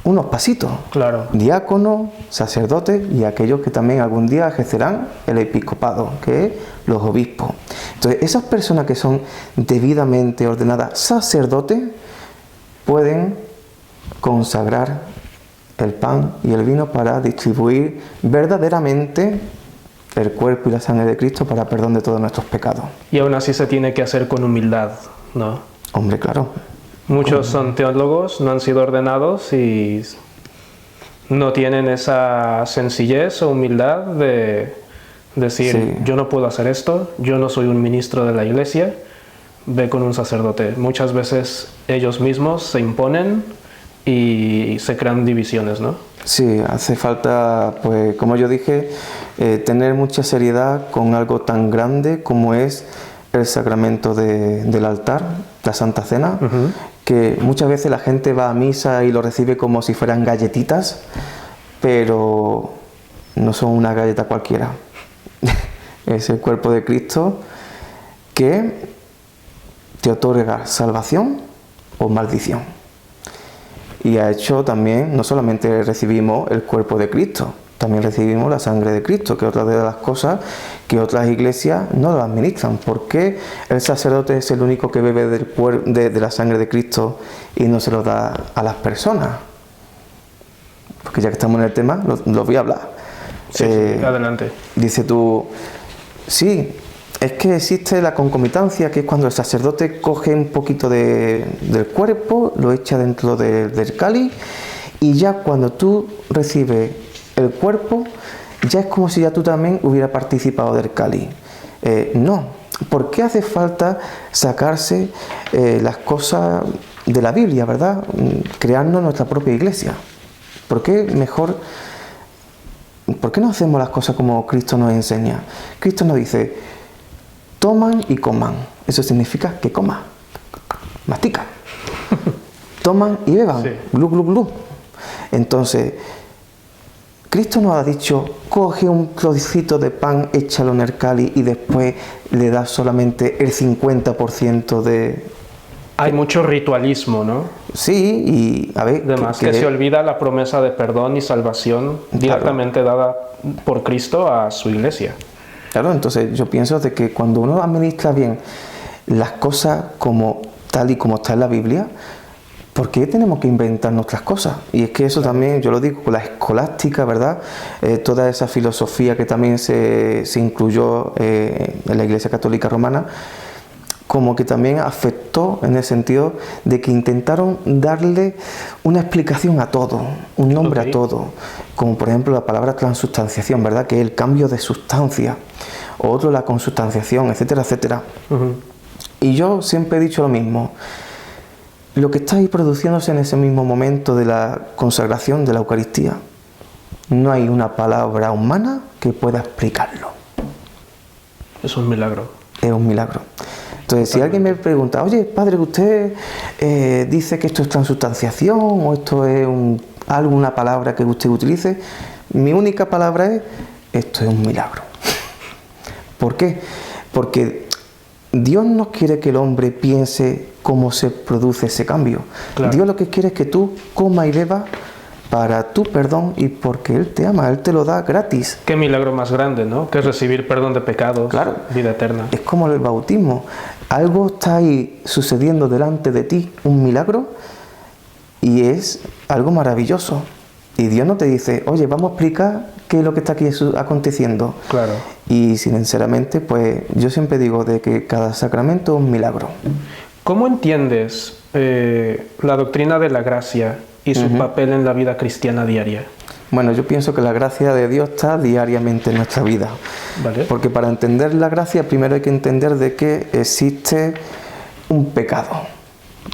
unos pasitos. Claro. Diáconos, sacerdotes y aquellos que también algún día ejercerán el episcopado, que es los obispos. Entonces esas personas que son debidamente ordenadas sacerdotes pueden consagrar el pan y el vino para distribuir verdaderamente el cuerpo y la sangre de Cristo para perdón de todos nuestros pecados. Y aún así se tiene que hacer con humildad, ¿no? Hombre, claro. Muchos son teólogos, no han sido ordenados y no tienen esa sencillez o humildad de decir, yo no puedo hacer esto, yo no soy un ministro de la iglesia, ve con un sacerdote. Muchas veces ellos mismos se imponen y se crean divisiones, ¿no? Sí, hace falta, pues como yo dije, tener mucha seriedad con algo tan grande como es el sacramento del altar, la Santa Cena, que muchas veces la gente va a misa y lo recibe como si fueran galletitas, pero no son una galleta cualquiera. Es el cuerpo de Cristo que te otorga salvación o maldición. Y ha hecho también, no solamente recibimos el cuerpo de Cristo, también recibimos la sangre de Cristo, que es otra de las cosas que otras iglesias no lo administran. ¿Por qué el sacerdote es el único que bebe de la sangre de Cristo y no se lo da a las personas? Porque ya que estamos en el tema, lo voy a hablar. Sí, adelante. Dice tú, sí, es que existe la concomitancia, que es cuando el sacerdote coge un poquito del cuerpo, lo echa dentro del cáliz, y ya cuando tú recibes el cuerpo, ya es como si ya tú también hubieras participado del cáliz. No, ¿por qué hace falta sacarse las cosas de la Biblia, verdad? Crearnos nuestra propia iglesia. ¿Por qué no hacemos las cosas como Cristo nos enseña? Cristo nos dice, toman y coman. Eso significa que coma, mastica. Toman y beban, glu, glu, glu. Entonces, Cristo nos ha dicho, coge un trocito de pan, échalo en el cáliz y después le das solamente el 50% de... Hay mucho ritualismo, ¿no? Sí, y a ver... Además, que se olvida la promesa de perdón y salvación directamente dada por Cristo a su iglesia. Claro, entonces yo pienso de que cuando uno administra bien las cosas como tal y como está en la Biblia, ¿por qué tenemos que inventar nuestras cosas? Y es que eso también, yo lo digo, con la escolástica, ¿verdad? Toda esa filosofía que también se incluyó en la Iglesia Católica Romana, como que también afectó en el sentido de que intentaron darle una explicación a todo, un nombre a todo, como por ejemplo la palabra transubstanciación, ¿verdad? Que es el cambio de sustancia, o otro la consubstanciación, etcétera, etcétera. Y yo siempre he dicho lo mismo, lo que está ahí produciéndose en ese mismo momento de la consagración de la Eucaristía, no hay una palabra humana que pueda explicarlo. Es un milagro. Es un milagro. Entonces, si alguien me pregunta, oye, padre, ¿usted dice que esto es transubstanciación o esto es alguna palabra que usted utilice? Mi única palabra es, esto es un milagro. ¿Por qué? Porque Dios no quiere que el hombre piense cómo se produce ese cambio. Claro. Dios lo que quiere es que tú comas y bebas para tu perdón y porque Él te ama, Él te lo da gratis. Qué milagro más grande, ¿no? Que es recibir perdón de pecados, claro, vida eterna. Es como el bautismo. Algo está ahí sucediendo delante de ti, un milagro, y es algo maravilloso. Y Dios no te dice, oye, vamos a explicar qué es lo que está aquí aconteciendo. Claro. Y sinceramente, pues yo siempre digo de que cada sacramento es un milagro. ¿Cómo entiendes la doctrina de la gracia y su papel en la vida cristiana diaria? Bueno, yo pienso que la gracia de Dios está diariamente en nuestra vida. ¿Vale? Porque para entender la gracia, primero hay que entender de que existe un pecado.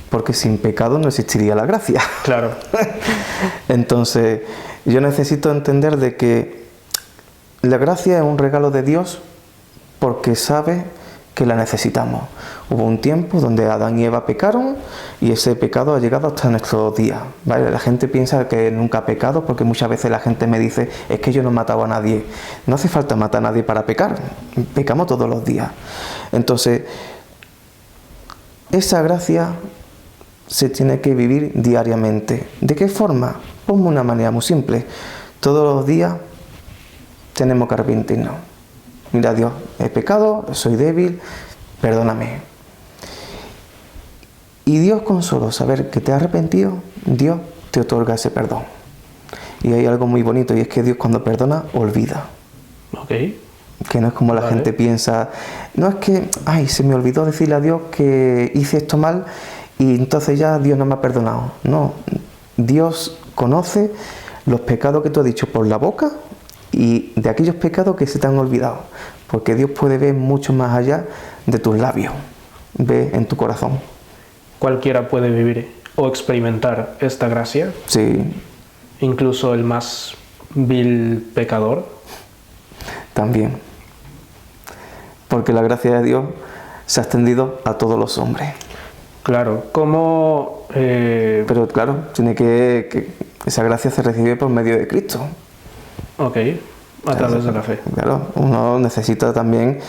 Porque sin pecado no existiría la gracia. Claro. Entonces, yo necesito entender de que la gracia es un regalo de Dios porque sabe que la necesitamos. Hubo un tiempo donde Adán y Eva pecaron y ese pecado ha llegado hasta nuestros días, ¿vale? La gente piensa que nunca ha pecado porque muchas veces la gente me dice, es que yo no he matado a nadie. No hace falta matar a nadie para pecar, pecamos todos los días. Entonces, esa gracia se tiene que vivir diariamente. ¿De qué forma? Ponme una manera muy simple. Todos los días tenemos que arrepentirnos. Mira, Dios, he pecado, soy débil, perdóname. Y Dios, con solo saber que te has arrepentido, Dios te otorga ese perdón. Y hay algo muy bonito, y es que Dios cuando perdona, olvida. Ok. Que no es como la gente piensa, no es que, ay, se me olvidó decirle a Dios que hice esto mal y entonces ya Dios no me ha perdonado. No, Dios conoce los pecados que tú has dicho por la boca y de aquellos pecados que se te han olvidado, porque Dios puede ver mucho más allá de tus labios, ve en tu corazón. ¿Cualquiera puede vivir o experimentar esta gracia? Sí. ¿Incluso el más vil pecador? También. Porque la gracia de Dios se ha extendido a todos los hombres. Claro, ¿cómo...? Pero claro, tiene que esa gracia se recibe por medio de Cristo. Ok, a través de la fe. Claro, uno necesita también...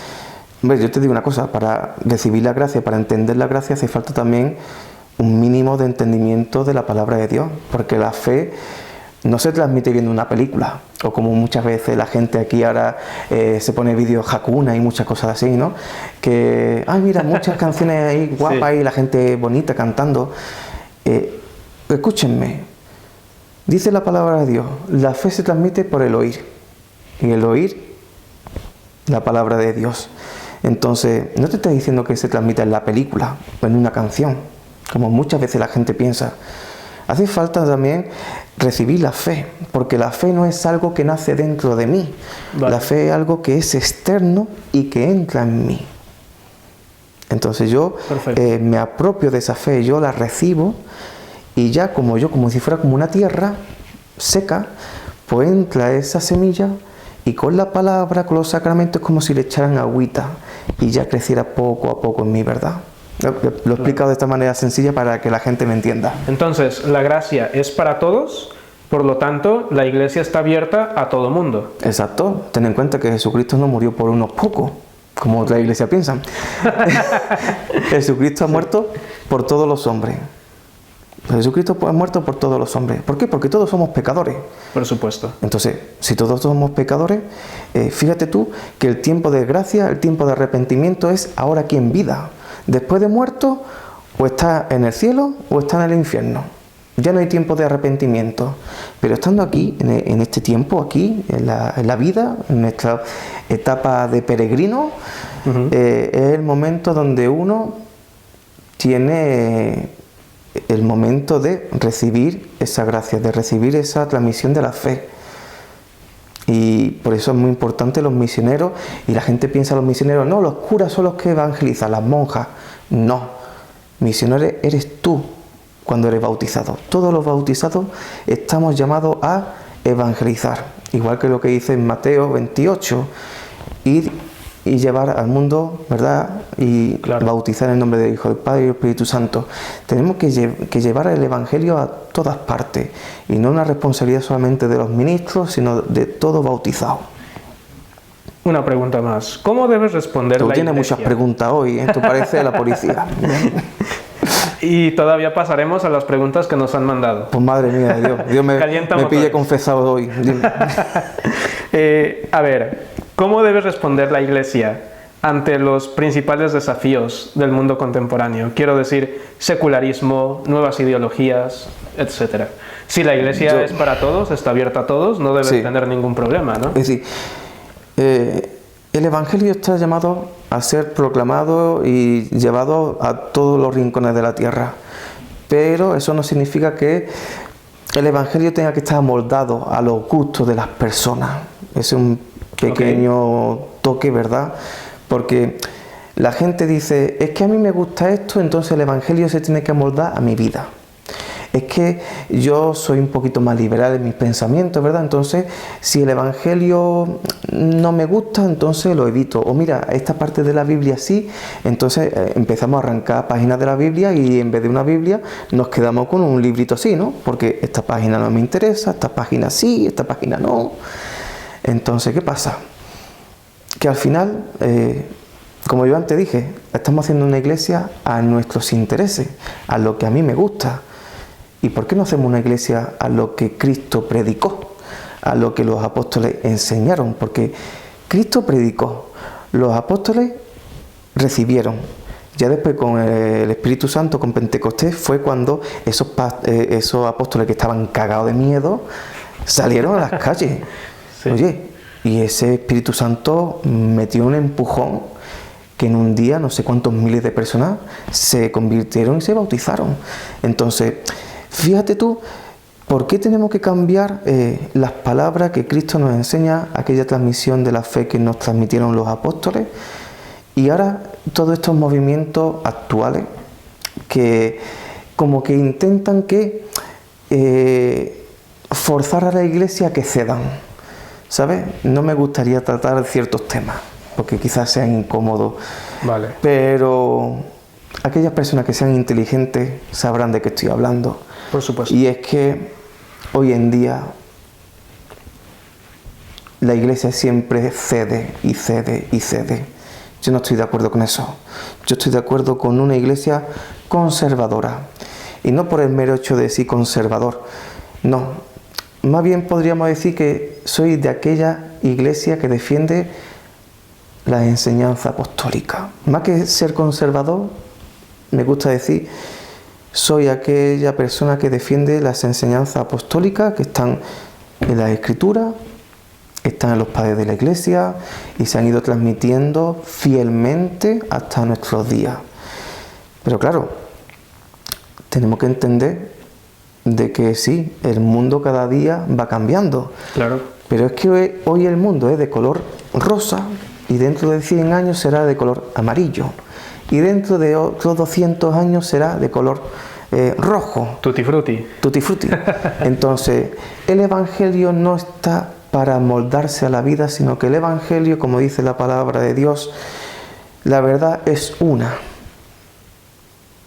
Hombre, yo te digo una cosa, para recibir la gracia, para entender la gracia, hace falta también un mínimo de entendimiento de la palabra de Dios, porque la fe no se transmite viendo una película, o como muchas veces la gente aquí ahora se pone vídeos Hakuna y muchas cosas así, ¿no? Que, ay, mira, muchas canciones ahí guapas y la gente bonita cantando. Escúchenme, dice la palabra de Dios, la fe se transmite por el oír, y el oír la palabra de Dios. Entonces, no te estoy diciendo que se transmita en la película o en una canción, como muchas veces la gente piensa. Hace falta también recibir la fe, porque la fe no es algo que nace dentro de mí. Vale. La fe es algo que es externo y que entra en mí. Entonces yo me apropio de esa fe, yo la recibo y ya como si fuera como una tierra seca, pues entra esa semilla y con la palabra, con los sacramentos, es como si le echaran agüita y ya creciera poco a poco en mí, ¿verdad? Lo he explicado de esta manera sencilla para que la gente me entienda. Entonces, la gracia es para todos, por lo tanto, la Iglesia está abierta a todo mundo. Exacto. Ten en cuenta que Jesucristo no murió por unos pocos, como la Iglesia piensa. Jesucristo ha muerto por todos los hombres. Jesucristo ha muerto por todos los hombres. ¿Por qué? Porque todos somos pecadores. Por supuesto. Entonces, si todos somos pecadores, fíjate tú que el tiempo de gracia, el tiempo de arrepentimiento es ahora aquí en vida. Después de muerto, o está en el cielo o está en el infierno. Ya no hay tiempo de arrepentimiento. Pero estando aquí, en este tiempo, aquí, en la vida, en nuestra etapa de peregrino, es el momento donde uno tiene el momento de recibir esa gracia, de recibir esa transmisión de la fe. Y por eso es muy importante los misioneros, y la gente piensa los misioneros, no, los curas son los que evangelizan, las monjas. No, misionero eres tú cuando eres bautizado. Todos los bautizados estamos llamados a evangelizar, igual que lo que dice en Mateo 28, ir y llevar al mundo, ¿verdad? Y bautizar en el nombre del Hijo, del Padre y del Espíritu Santo. Tenemos que llevar el Evangelio a todas partes, y no una responsabilidad solamente de los ministros, sino de todo bautizado. Una pregunta más. ¿Cómo debes responder Tú la tienes Iglesia? muchas preguntas hoy, ¿eh? Tú pareces la policía. Y todavía pasaremos a las preguntas que nos han mandado. Pues madre mía, Dios me pille confesado hoy. A ver, ¿cómo debe responder la Iglesia ante los principales desafíos del mundo contemporáneo? Quiero decir, secularismo, nuevas ideologías, etcétera. Si la Iglesia es para todos, está abierta a todos, no debe tener ningún problema, ¿no? Es decir, el Evangelio está llamado a ser proclamado y llevado a todos los rincones de la tierra, pero eso no significa que el Evangelio tenga que estar amoldado a los gustos de las personas. Es un pequeño toque, ¿verdad? Porque la gente dice, es que a mí me gusta esto, entonces el Evangelio se tiene que amoldar a mi vida. Es que yo soy un poquito más liberal en mis pensamientos, ¿verdad? Entonces, si el Evangelio no me gusta, entonces lo evito. O mira, esta parte de la Biblia sí, entonces empezamos a arrancar páginas de la Biblia, y en vez de una Biblia nos quedamos con un librito así, ¿no? Porque esta página no me interesa, esta página sí, esta página no. Entonces, ¿qué pasa? Que al final, como yo antes dije, estamos haciendo una iglesia a nuestros intereses, a lo que a mí me gusta. ¿Y por qué no hacemos una iglesia a lo que Cristo predicó, a lo que los apóstoles enseñaron? Porque Cristo predicó, los apóstoles recibieron. Ya después con el Espíritu Santo, con Pentecostés, fue cuando esos apóstoles que estaban cagados de miedo salieron a las calles. Sí. Oye, y ese Espíritu Santo metió un empujón que en un día no sé cuántos miles de personas se convirtieron y se bautizaron. Entonces, fíjate tú, ¿por qué tenemos que cambiar las palabras que Cristo nos enseña, aquella transmisión de la fe que nos transmitieron los apóstoles? Y ahora todos estos movimientos actuales que como que intentan forzar a la iglesia a que cedan, ¿sabes? No me gustaría tratar ciertos temas, porque quizás sean incómodos. Vale. Pero aquellas personas que sean inteligentes sabrán de qué estoy hablando. Por supuesto. Y es que hoy en día la iglesia siempre cede y cede y cede. Yo no estoy de acuerdo con eso. Yo estoy de acuerdo con una iglesia conservadora. Y no por el mero hecho de ser conservador. No. Más bien podríamos decir que soy de aquella iglesia que defiende la enseñanza apostólica. Más que ser conservador, me gusta decir, soy aquella persona que defiende las enseñanzas apostólicas que están en la Escritura, están en los padres de la Iglesia y se han ido transmitiendo fielmente hasta nuestros días. Pero claro, tenemos que entender de que sí, el mundo cada día va cambiando. Claro. Pero es que hoy el mundo es de color rosa y dentro de 100 años será de color amarillo. Y dentro de otros 200 años será de color rojo. Tutti frutti. Tutti frutti. Entonces, el Evangelio no está para moldarse a la vida, sino que el Evangelio, como dice la palabra de Dios, la verdad es una.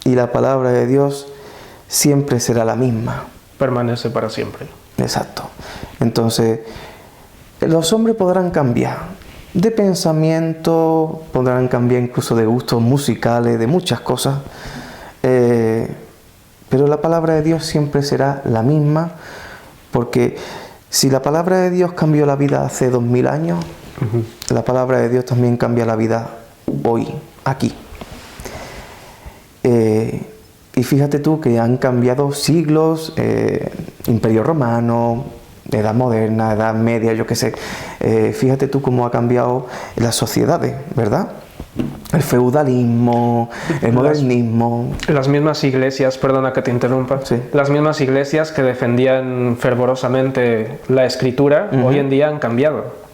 Y la palabra de Dios siempre será la misma. Permanece para siempre. Exacto. Entonces, los hombres podrán cambiar de pensamiento, podrán cambiar incluso de gustos musicales, de muchas cosas, pero la palabra de Dios siempre será la misma, porque si la palabra de Dios cambió la vida hace 2000 años, la palabra de Dios también cambia la vida hoy, aquí. Y fíjate tú que han cambiado siglos, Imperio Romano, Edad Moderna, Edad Media, yo qué sé. Fíjate tú cómo ha cambiado las sociedades, ¿verdad? El feudalismo, el modernismo. Las mismas iglesias, perdona que te interrumpa, Sí. las mismas iglesias que defendían fervorosamente la escritura, hoy en día han cambiado.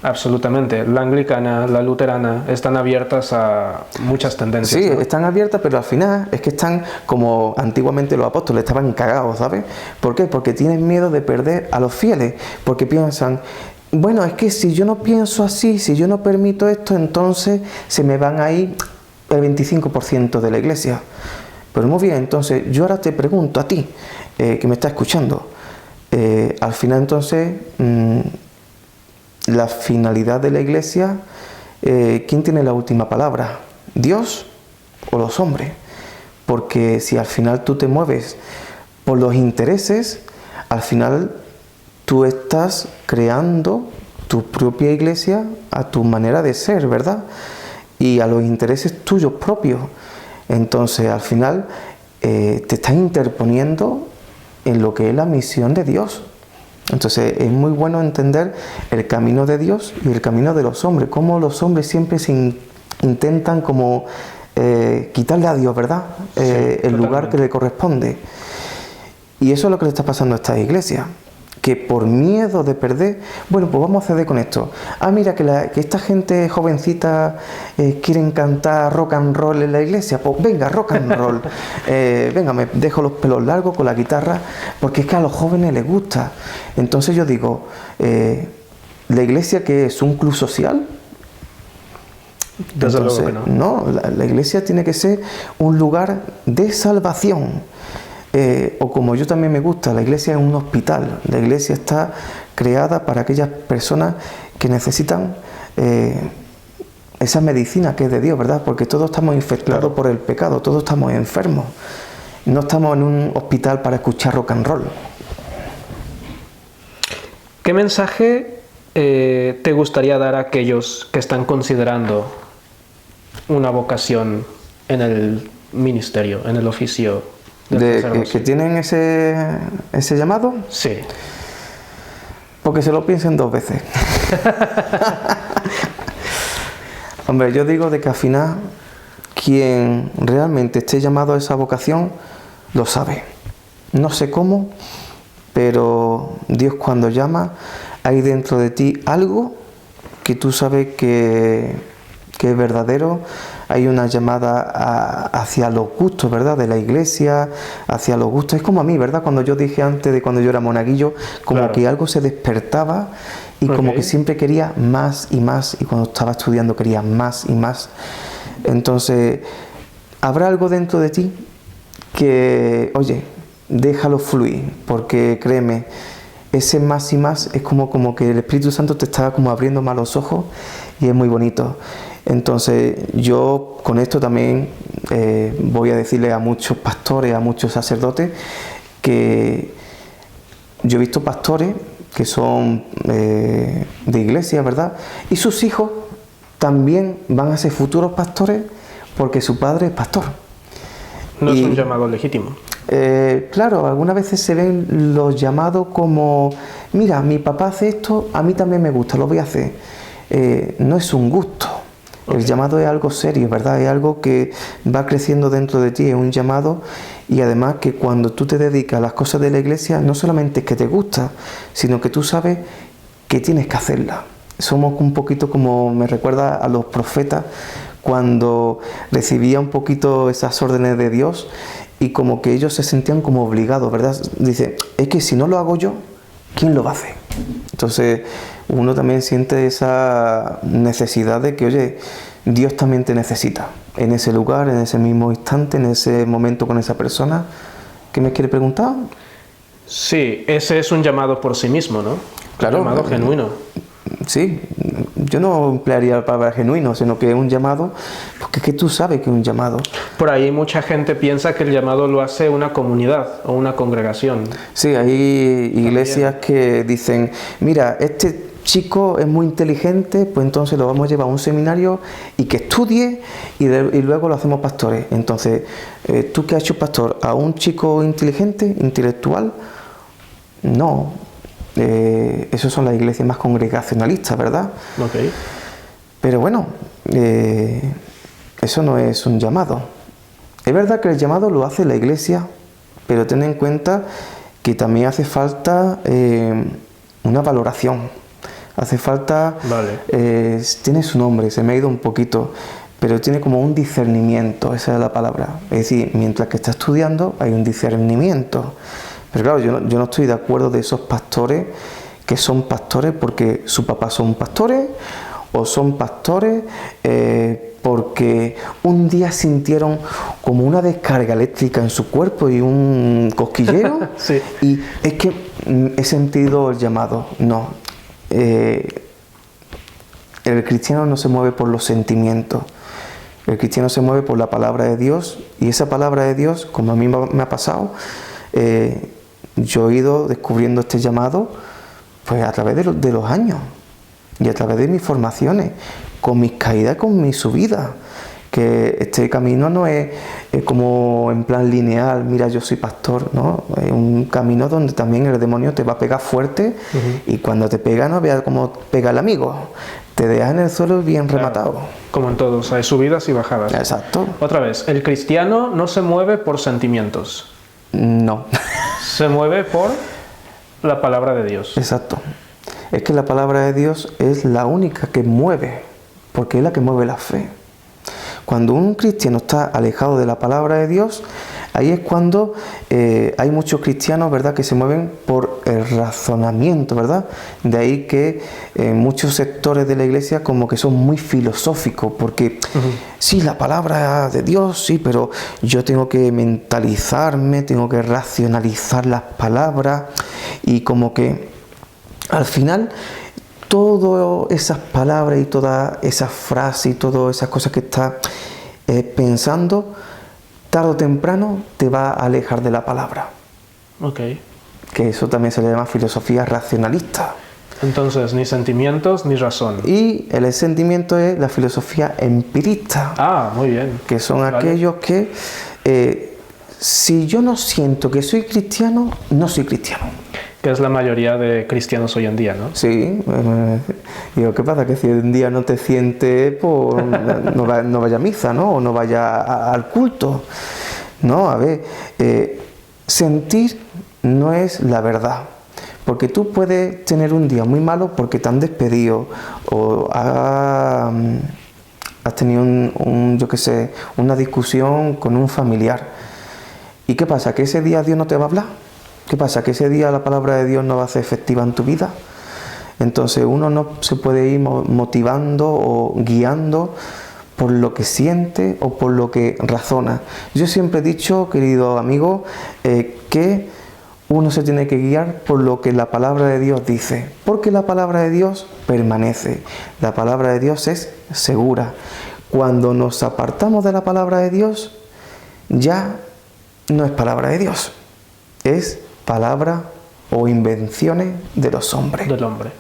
Absolutamente. La anglicana, la luterana, están abiertas a muchas tendencias. Sí, ¿no? están abiertas, pero al final es que están como antiguamente los apóstoles, estaban cagados, ¿sabes? ¿Por qué? Porque tienen miedo de perder a los fieles, porque piensan, bueno, es que si yo no pienso así, si yo no permito esto, entonces se me van a ir el 25% de la iglesia. Pero muy bien, entonces yo ahora te pregunto a ti, que me estás escuchando, al final entonces, la finalidad de la iglesia, ¿quién tiene la última palabra? ¿Dios o los hombres? Porque si al final tú te mueves por los intereses, al final tú estás creando tu propia iglesia a tu manera de ser, ¿verdad? Y a los intereses tuyos propios. Entonces, al final, te estás interponiendo en lo que es la misión de Dios. Entonces, es muy bueno entender el camino de Dios y el camino de los hombres. Cómo los hombres siempre intentan como quitarle a Dios, ¿verdad? El lugar que le corresponde. Y eso es lo que le está pasando a esta iglesia, que por miedo de perder, bueno, pues vamos a ceder con esto. Ah, mira, que esta gente jovencita quieren cantar rock and roll en la iglesia, pues venga, rock and roll. Venga, me dejo los pelos largos con la guitarra, porque es que a los jóvenes les gusta. Entonces yo digo, ¿la iglesia qué es? ¿Un club social? Desde luego que no. No, la iglesia tiene que ser un lugar de salvación. O como yo también me gusta, la iglesia es un hospital. La iglesia está creada para aquellas personas que necesitan esa medicina que es de Dios, ¿verdad? Porque todos estamos infectados por el pecado, todos estamos enfermos. No estamos en un hospital para escuchar rock and roll. ¿Qué mensaje te gustaría dar a aquellos que están considerando una vocación en el ministerio, en el oficio? Que tienen ese llamado? Sí. Porque se lo piensen 2 veces. Hombre, yo digo de que al final quien realmente esté llamado a esa vocación lo sabe. No sé cómo, pero Dios cuando llama, hay dentro de ti algo que tú sabes que es verdadero. Hay una llamada hacia los gustos, ¿verdad? De la iglesia, hacia los gustos. Es como a mí, ¿verdad? Cuando yo dije antes de cuando yo era monaguillo, como claro, que algo se despertaba y como que siempre quería más y más. Y cuando estaba estudiando quería más y más. Entonces, habrá algo dentro de ti que, oye, déjalo fluir, porque créeme, ese más y más es como que el Espíritu Santo te está como abriendo más los ojos y es muy bonito. Entonces yo con esto también voy a decirle a muchos pastores, a muchos sacerdotes, que yo he visto pastores que son de iglesia, ¿verdad? Y sus hijos también van a ser futuros pastores porque su padre es pastor. No es un llamado legítimo. Claro, algunas veces se ven los llamados como, mira, mi papá hace esto, a mí también me gusta, lo voy a hacer. No es un gusto. El llamado es algo serio, ¿verdad? Es algo que va creciendo dentro de ti, es un llamado, y además que cuando tú te dedicas a las cosas de la iglesia, no solamente es que te gusta, sino que tú sabes que tienes que hacerla. Somos un poquito como, me recuerda a los profetas, cuando recibía un poquito esas órdenes de Dios y como que ellos se sentían como obligados, ¿verdad? Dice, es que si no lo hago yo, ¿quién lo va a hacer? Entonces uno también siente esa necesidad de que, oye, Dios también te necesita en ese lugar, en ese mismo instante, en ese momento con esa persona. ¿Qué me quiere preguntar? Sí, ese es un llamado por sí mismo, ¿no? Claro. Un llamado genuino. Sí, yo no emplearía la palabra genuino, sino que es un llamado, porque es que tú sabes que es un llamado. Por ahí mucha gente piensa que el llamado lo hace una comunidad o una congregación. Sí, hay iglesias que dicen, mira, este chico es muy inteligente, pues entonces lo vamos a llevar a un seminario y que estudie y luego lo hacemos pastores. Entonces, ¿tú qué has hecho pastor? ¿A un chico inteligente, intelectual? No. Esas son las iglesias más congregacionalistas, ¿verdad? Okay. Pero bueno, eso no es un llamado. Es verdad que el llamado lo hace la iglesia, pero ten en cuenta que también hace falta una valoración. Hace falta, tiene su nombre, se me ha ido un poquito, pero tiene como un discernimiento, esa es la palabra. Es decir, mientras que está estudiando hay un discernimiento. Pero claro, yo no estoy de acuerdo de esos pastores que son pastores porque su papá son pastores, o son pastores porque un día sintieron como una descarga eléctrica en su cuerpo y un cosquilleo. Sí. Y es que he sentido el llamado. No. El cristiano no se mueve por los sentimientos. El cristiano se mueve por la palabra de Dios, y esa palabra de Dios, como a mí me ha pasado, yo he ido descubriendo este llamado pues a través de los años y a través de mis formaciones, con mis caídas, con mis subidas. Que este camino no es como en plan lineal, mira, yo soy pastor, ¿no? Es un camino donde también el demonio te va a pegar fuerte, y cuando te pega no veas cómo pega el amigo, te deja en el suelo bien rematado. Como en todos, hay subidas y bajadas. Exacto. Otra vez, el cristiano no se mueve por sentimientos. No. Se mueve por la palabra de Dios. Exacto. Es que la palabra de Dios es la única que mueve, porque es la que mueve la fe. Cuando un cristiano está alejado de la palabra de Dios, ahí es cuando hay muchos cristianos, ¿verdad?, que se mueven por el razonamiento, ¿verdad? De ahí que muchos sectores de la iglesia como que son muy filosóficos, porque sí, la palabra de Dios, sí, pero yo tengo que mentalizarme, tengo que racionalizar las palabras, y como que al final todas esas palabras y todas esas frases y todas esas cosas que estás pensando, tarde o temprano te va a alejar de la palabra. Ok. Que eso también se le llama filosofía racionalista. Entonces, ni sentimientos ni razón. Y el sentimiento es la filosofía empirista. Ah, muy bien. Que son aquellos que, si yo no siento que soy cristiano, no soy cristiano. Que es la mayoría de cristianos hoy en día, ¿no? Sí. Digo, ¿qué pasa? Que si un día no te sientes, pues no vaya a misa, ¿no? O no vaya al culto. No, a ver, sentir no es la verdad. Porque tú puedes tener un día muy malo porque te han despedido, o has tenido yo qué sé, una discusión con un familiar. ¿Y qué pasa? ¿Que ese día Dios no te va a hablar? ¿Qué pasa? ¿Que ese día la palabra de Dios no va a ser efectiva en tu vida? Entonces uno no se puede ir motivando o guiando por lo que siente o por lo que razona. Yo siempre he dicho, querido amigo, que uno se tiene que guiar por lo que la palabra de Dios dice, porque la palabra de Dios permanece, la palabra de Dios es segura. Cuando nos apartamos de la palabra de Dios, ya no es palabra de Dios, es palabra o invenciones de los hombres. Del hombre,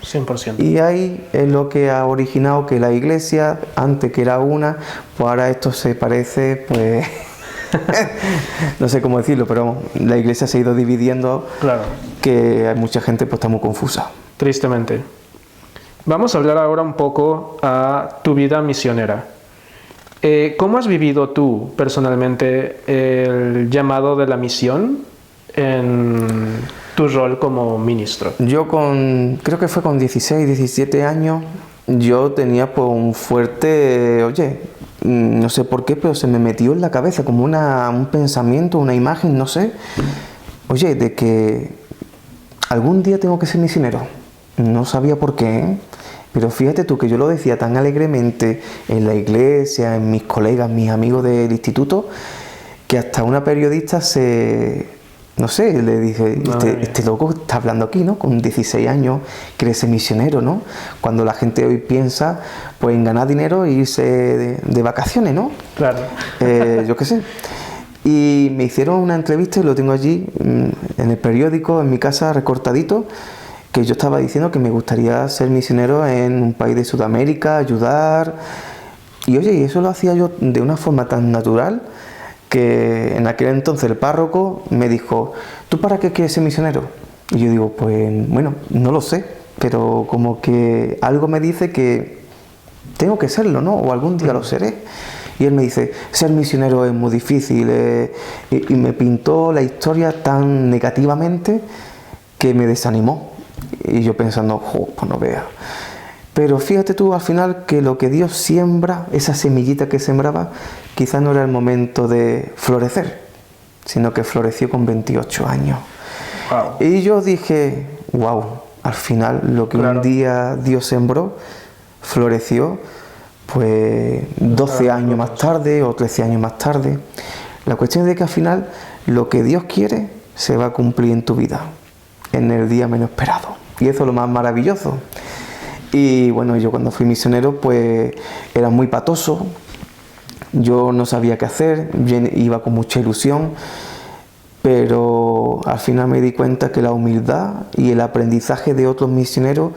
100%. Y ahí es lo que ha originado que la iglesia, antes que era una, pues ahora esto se parece, pues... no sé cómo decirlo, pero la iglesia se ha ido dividiendo. Claro. Que hay mucha gente pues está muy confusa. Tristemente. Vamos a hablar ahora un poco a tu vida misionera. ¿Cómo has vivido tú personalmente el llamado de la misión en tu rol como ministro? Yo creo que fue con 16, 17 años, yo tenía pues un fuerte, no sé por qué, pero se me metió en la cabeza como un pensamiento, una imagen, no sé, de que algún día tengo que ser misionero. No sabía por qué, pero fíjate tú que yo lo decía tan alegremente en la iglesia, en mis colegas, mis amigos del instituto, que hasta una periodista le dije, este loco está hablando aquí, ¿no? Con 16 años, quiere ser misionero, ¿no? Cuando la gente hoy piensa, pues, en ganar dinero e irse de vacaciones, ¿no? Claro. Yo qué sé. Y me hicieron una entrevista y lo tengo allí en el periódico, en mi casa, recortadito, que yo estaba diciendo que me gustaría ser misionero en un país de Sudamérica, ayudar. Y oye, y eso lo hacía yo de una forma tan natural que en aquel entonces el párroco me dijo, ¿tú para qué quieres ser misionero? Y yo digo, pues bueno, no lo sé, pero como que algo me dice que tengo que serlo, ¿no? O algún día lo seré. Y él me dice, ser misionero es muy difícil, y me pintó la historia tan negativamente que me desanimó. Y yo pensando, pues no veas. Pero fíjate tú al final que lo que Dios siembra, esa semillita que sembraba, quizás no era el momento de florecer, sino que floreció con 28 años. Wow. Y yo dije, wow, al final lo que un día Dios sembró, floreció, pues 12 años más tarde o 13 años más tarde. La cuestión es de que al final lo que Dios quiere se va a cumplir en tu vida, en el día menos esperado. Y eso es lo más maravilloso. Y bueno, yo cuando fui misionero pues era muy patoso, yo no sabía qué hacer, yo iba con mucha ilusión, pero al final me di cuenta que la humildad y el aprendizaje de otros misioneros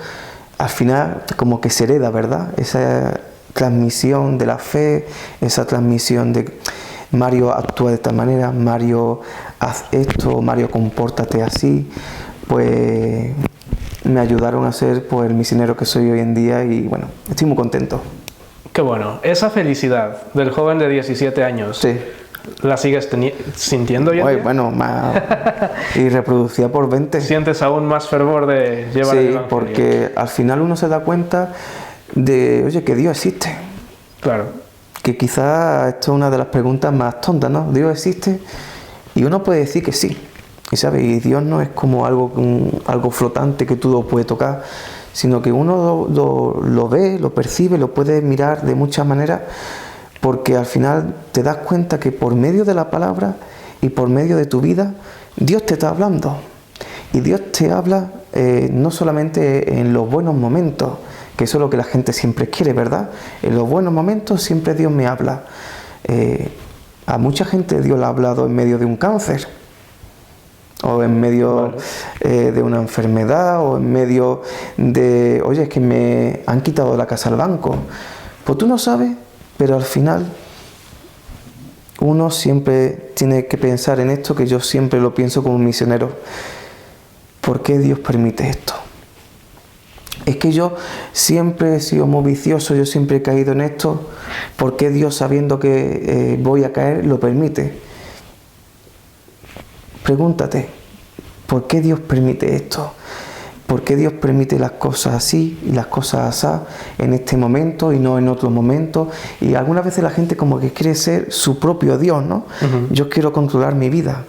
al final como que se hereda, ¿verdad? Esa transmisión de la fe, esa transmisión de Mario actúa de esta manera, Mario haz esto, Mario compórtate así, pues me ayudaron a ser pues el misionero que soy hoy en día y bueno, estoy muy contento. Qué bueno. Esa felicidad del joven de 17 años, Sí. ¿la sigues sintiendo hoy en día? Bueno, más y reproducida por 20. ¿Sientes aún más fervor de llevar el Sí, evangelio? porque al final uno se da cuenta de, oye, que Dios existe. Claro. Que quizás esto es una de las preguntas más tontas, ¿no? ¿Dios existe? Y uno puede decir que sí. Y ¿sabes? Y Dios no es como algo flotante que tú lo puedes tocar, sino que uno lo ve, lo percibe, lo puede mirar de muchas maneras, porque al final te das cuenta que por medio de la palabra y por medio de tu vida, Dios te está hablando. Y Dios te habla no solamente en los buenos momentos, que eso es lo que la gente siempre quiere, ¿verdad? En los buenos momentos siempre Dios me habla. A mucha gente Dios le ha hablado en medio de un cáncer, o en medio de una enfermedad, o en medio de, oye, es que me han quitado la casa al banco. Pues tú no sabes, pero al final uno siempre tiene que pensar en esto, que yo siempre lo pienso como misionero. ¿Por qué Dios permite esto? Es que yo siempre he sido muy vicioso, yo siempre he caído en esto. ¿Por qué Dios, sabiendo que voy a caer, lo permite? Pregúntate, ¿por qué Dios permite esto? ¿Por qué Dios permite las cosas así y las cosas así en este momento y no en otro momento? Y algunas veces la gente como que quiere ser su propio Dios, ¿no? Yo quiero controlar mi vida.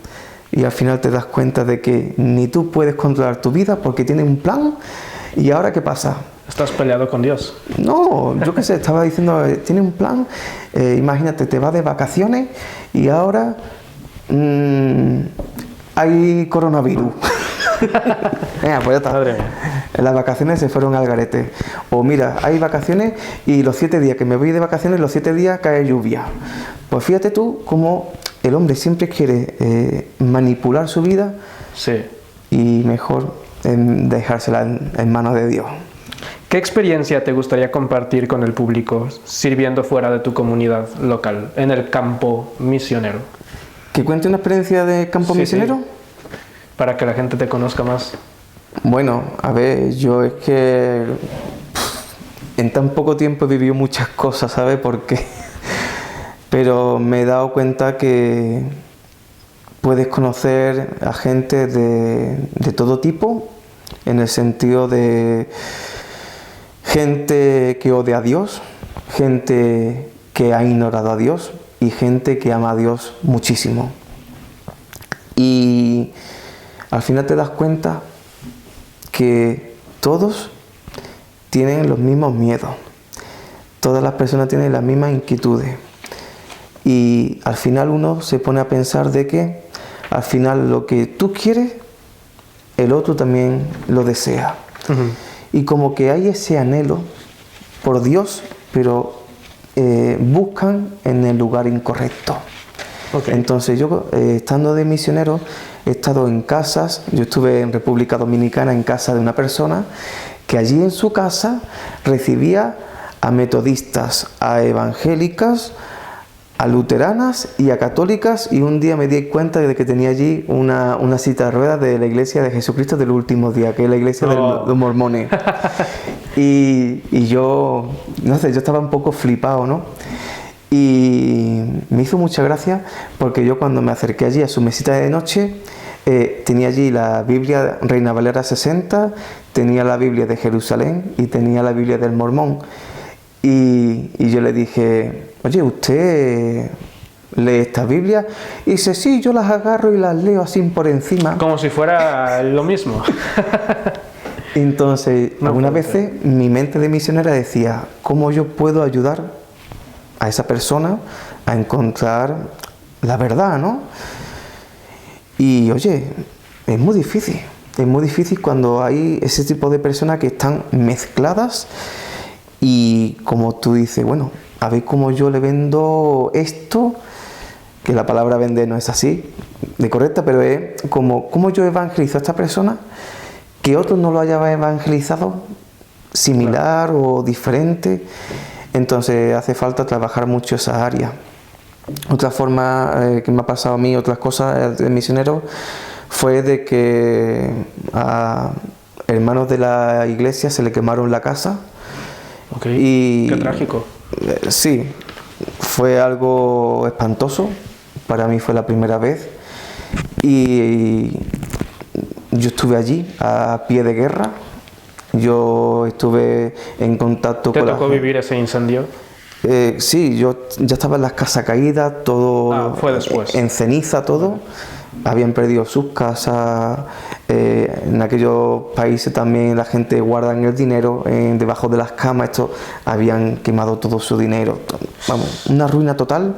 Y al final te das cuenta de que ni tú puedes controlar tu vida porque tiene un plan. ¿Y ahora qué pasa? ¿Estás peleado con Dios? No, yo qué sé, estaba diciendo, tiene un plan. Imagínate, te vas de vacaciones y ahora hay coronavirus. Venga, pues ya está. Madre mía. Las vacaciones se fueron al garete. O mira, hay vacaciones y los 7 días que me voy de vacaciones, los 7 días cae lluvia. Pues fíjate tú cómo el hombre siempre quiere manipular su vida. Sí. Y mejor dejársela en manos de Dios. ¿Qué experiencia te gustaría compartir con el público sirviendo fuera de tu comunidad local, en el campo misionero? ¿Que cuente una experiencia de campo misionero? Sí. Para que la gente te conozca más. Bueno, a ver, yo es que en tan poco tiempo he vivido muchas cosas, ¿sabes? Porque pero me he dado cuenta que puedes conocer a gente de todo tipo, en el sentido de gente que odia a Dios, gente que ha ignorado a Dios y gente que ama a Dios muchísimo. Y al final te das cuenta que todos tienen los mismos miedos, todas las personas tienen las mismas inquietudes. Y al final uno se pone a pensar de que al final lo que tú quieres, el otro también lo desea. Y como que hay ese anhelo por Dios, pero buscan en el lugar incorrecto. Entonces yo, estando de misionero, he estado en casas, yo estuve en República Dominicana en casa de una persona que allí en su casa recibía a metodistas, a evangélicas, a luteranas y a católicas, y un día me di cuenta de que tenía allí una silla de ruedas de la Iglesia de Jesucristo del último día, que es la Iglesia de los mormones. Y yo, no sé, yo estaba un poco flipado, ¿no? Y me hizo mucha gracia porque yo cuando me acerqué allí a su mesita de noche, tenía allí la Biblia Reina Valera 60, tenía la Biblia de Jerusalén y tenía la Biblia del Mormón. Y yo le dije, oye, ¿usted lee esta Biblia? Y dice, sí, yo las agarro y las leo así por encima. Como si fuera lo mismo. Entonces, algunas veces mi mente de misionera decía, ¿cómo yo puedo ayudar a esa persona a encontrar la verdad, ¿no? Y oye, es muy difícil cuando hay ese tipo de personas que están mezcladas y como tú dices, bueno, a ver cómo yo le vendo esto, que la palabra vender no es así de correcta, pero es como yo evangelizo a esta persona que otro no lo haya evangelizado similar o diferente. Entonces hace falta trabajar mucho esas áreas. Otra forma que me ha pasado a mí, otras cosas de misionero, fue de que a hermanos de la iglesia se le quemaron la casa. Y qué trágico. Sí, fue algo espantoso. Para mí fue la primera vez. Y yo estuve allí a pie de guerra. Yo estuve en contacto con... ¿Te tocó vivir ese incendio? Sí, yo ya estaba en las casas caídas, todo fue después. En ceniza, todo. Habían perdido sus casas. En aquellos países también la gente guarda el dinero debajo de las camas. Esto habían quemado todo su dinero. Vamos, una ruina total.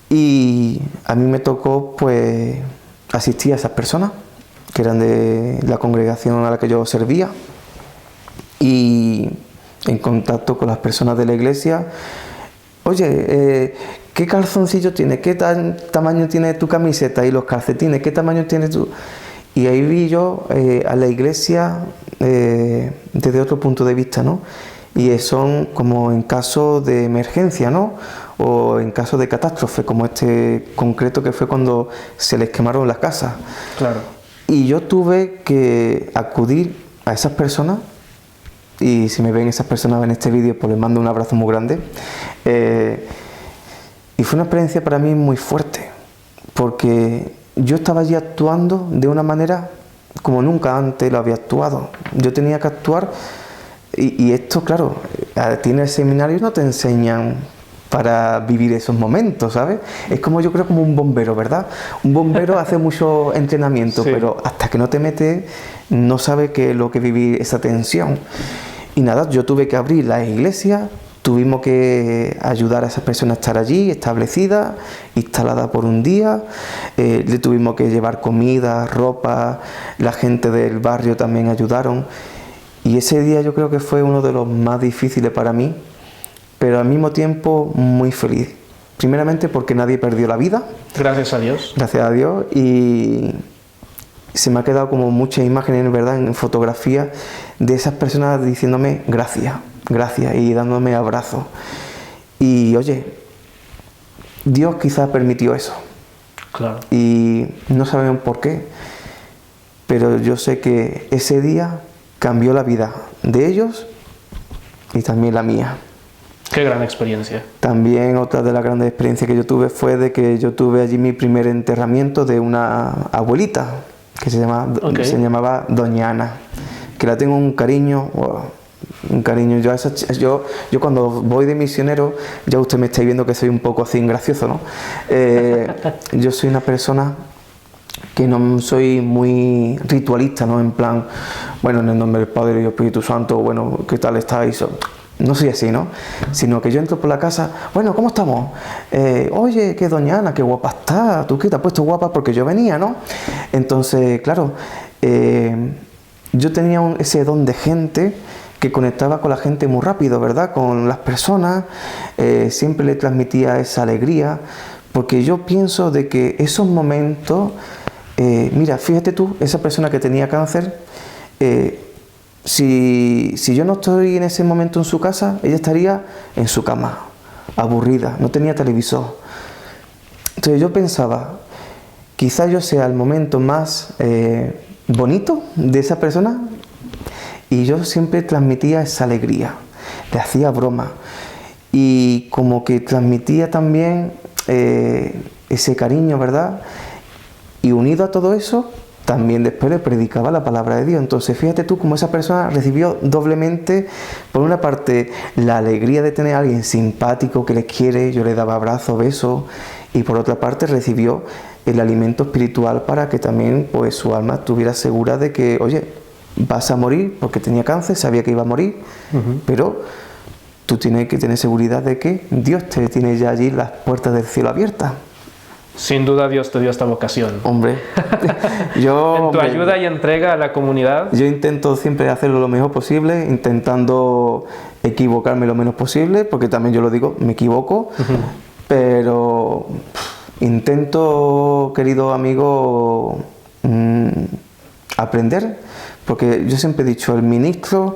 Y a mí me tocó pues asistir a esas personas que eran de la congregación a la que yo servía, y en contacto con las personas de la iglesia. Oye, ¿qué calzoncillo tiene? ¿Qué tamaño tiene tu camiseta y los calcetines? ¿Qué tamaño tienes tú? Y ahí vi yo a la iglesia desde otro punto de vista, ¿no? Y son como en caso de emergencia, ¿no? O en caso de catástrofe, como este concreto que fue cuando se les quemaron las casas. Claro. Y yo tuve que acudir a esas personas, y si me ven esas personas en este vídeo, pues les mando un abrazo muy grande. Y fue una experiencia para mí muy fuerte, porque yo estaba allí actuando de una manera como nunca antes lo había actuado. Yo tenía que actuar, y esto, claro, a ti en el seminario no te enseñan para vivir esos momentos, ¿sabes? Es como, yo creo, como un bombero, ¿verdad? Un bombero hace mucho entrenamiento, sí, pero hasta que no te metes no sabe qué es lo que vivir esa tensión. Y nada, yo tuve que abrir la iglesia, tuvimos que ayudar a esas personas a estar allí, establecidas, instaladas por un día, le tuvimos que llevar comida, ropa, la gente del barrio también ayudaron, y ese día yo creo que fue uno de los más difíciles para mí, pero al mismo tiempo muy feliz. Primeramente porque nadie perdió la vida. Gracias a Dios. Gracias a Dios. Y se me ha quedado como muchas imágenes, ¿verdad?, en fotografía de esas personas diciéndome gracias, gracias, y dándome abrazos. Y oye, Dios quizás permitió eso. Claro. Y no sabemos por qué, pero yo sé que ese día cambió la vida de ellos y también la mía. Qué gran experiencia. También otra de las grandes experiencias que yo tuve fue de que yo tuve allí mi primer enterramiento de una abuelita que se llamaba Doña Ana, que la tengo un cariño, wow, un cariño. Yo cuando voy de misionero, ya usted me está viendo que soy un poco así gracioso, ¿no? Yo soy una persona que no soy muy ritualista, ¿no? En plan, bueno, en el nombre del Padre y del Espíritu Santo, bueno, ¿qué tal estáis? No soy así, ¿no? Sino que yo entro por la casa, bueno, ¿cómo estamos? Oye, qué doña Ana, qué guapa está, tú qué te has puesto guapa porque yo venía, ¿no? Entonces, claro, yo tenía ese don de gente que conectaba con la gente muy rápido, ¿verdad? Con las personas, siempre le transmitía esa alegría, porque yo pienso de que esos momentos mira, fíjate tú, esa persona que tenía cáncer, si yo no estoy en ese momento en su casa, ella estaría en su cama, aburrida, no tenía televisor. Entonces yo pensaba, quizás yo sea el momento más bonito de esa persona, y yo siempre transmitía esa alegría, le hacía broma y como que transmitía también ese cariño, ¿verdad? Y unido a todo eso, también después le predicaba la palabra de Dios. Entonces fíjate tú cómo esa persona recibió doblemente, por una parte, la alegría de tener a alguien simpático que le quiere, yo le daba abrazos, besos, y por otra parte recibió el alimento espiritual para que también pues su alma estuviera segura de que, oye, vas a morir, porque tenía cáncer, sabía que iba a morir, pero tú tienes que tener seguridad de que Dios te tiene ya allí las puertas del cielo abiertas. Sin duda Dios te dio esta vocación. Hombre, en tu ayuda y entrega a la comunidad. Yo intento siempre hacerlo lo mejor posible, intentando equivocarme lo menos posible, porque también yo lo digo, me equivoco, pero intento, querido amigo, aprender, porque yo siempre he dicho, el ministro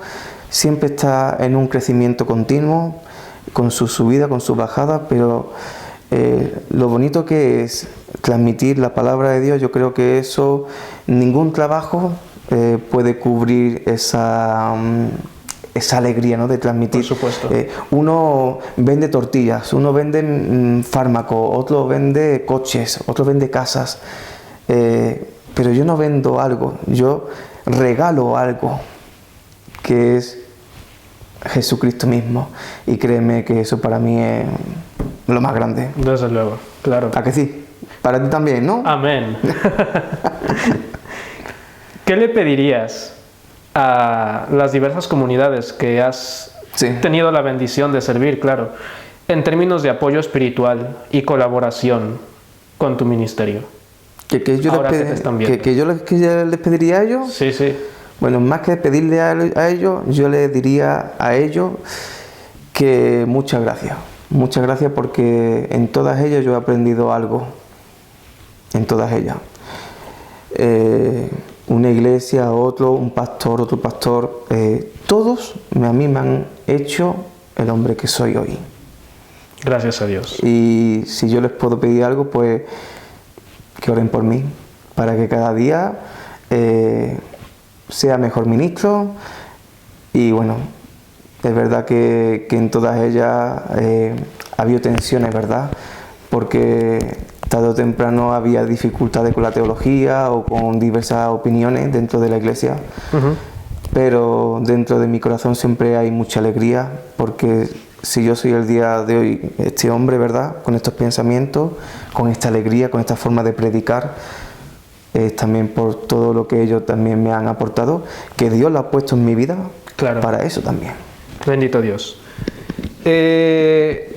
siempre está en un crecimiento continuo, con su subida, con su bajada, pero lo bonito que es transmitir la palabra de Dios, yo creo que eso, ningún trabajo puede cubrir esa alegría, ¿no?, de transmitir. Por supuesto. Uno vende tortillas, uno vende fármacos, otro vende coches, otro vende casas, pero yo no vendo algo, yo regalo algo, que es Jesucristo mismo, y créeme que eso para mí es lo más grande. Desde luego, claro. ¿A que sí? Para ti también, ¿no? Amén. ¿Qué le pedirías a las diversas comunidades que has tenido la bendición de servir, claro, en términos de apoyo espiritual y colaboración con tu ministerio? ¿Que yo les pediría a ellos? Sí, sí. Bueno, más que pedirle a ellos, yo les diría a ellos que muchas gracias. Muchas gracias, porque en todas ellas yo he aprendido algo. En todas ellas. Una iglesia, un pastor, otro pastor, todos a mí me han hecho el hombre que soy hoy. Gracias a Dios. Y si yo les puedo pedir algo, pues que oren por mí, para que cada día sea mejor ministro. Y bueno, es verdad que en todas ellas ha habido tensiones, ¿verdad? Porque tarde o temprano había dificultades con la teología o con diversas opiniones dentro de la iglesia. Pero dentro de mi corazón siempre hay mucha alegría, porque si yo soy el día de hoy este hombre, ¿verdad?, con estos pensamientos, con esta alegría, con esta forma de predicar, es también por todo lo que ellos también me han aportado, que Dios lo ha puesto en mi vida, claro, para eso también. Bendito Dios.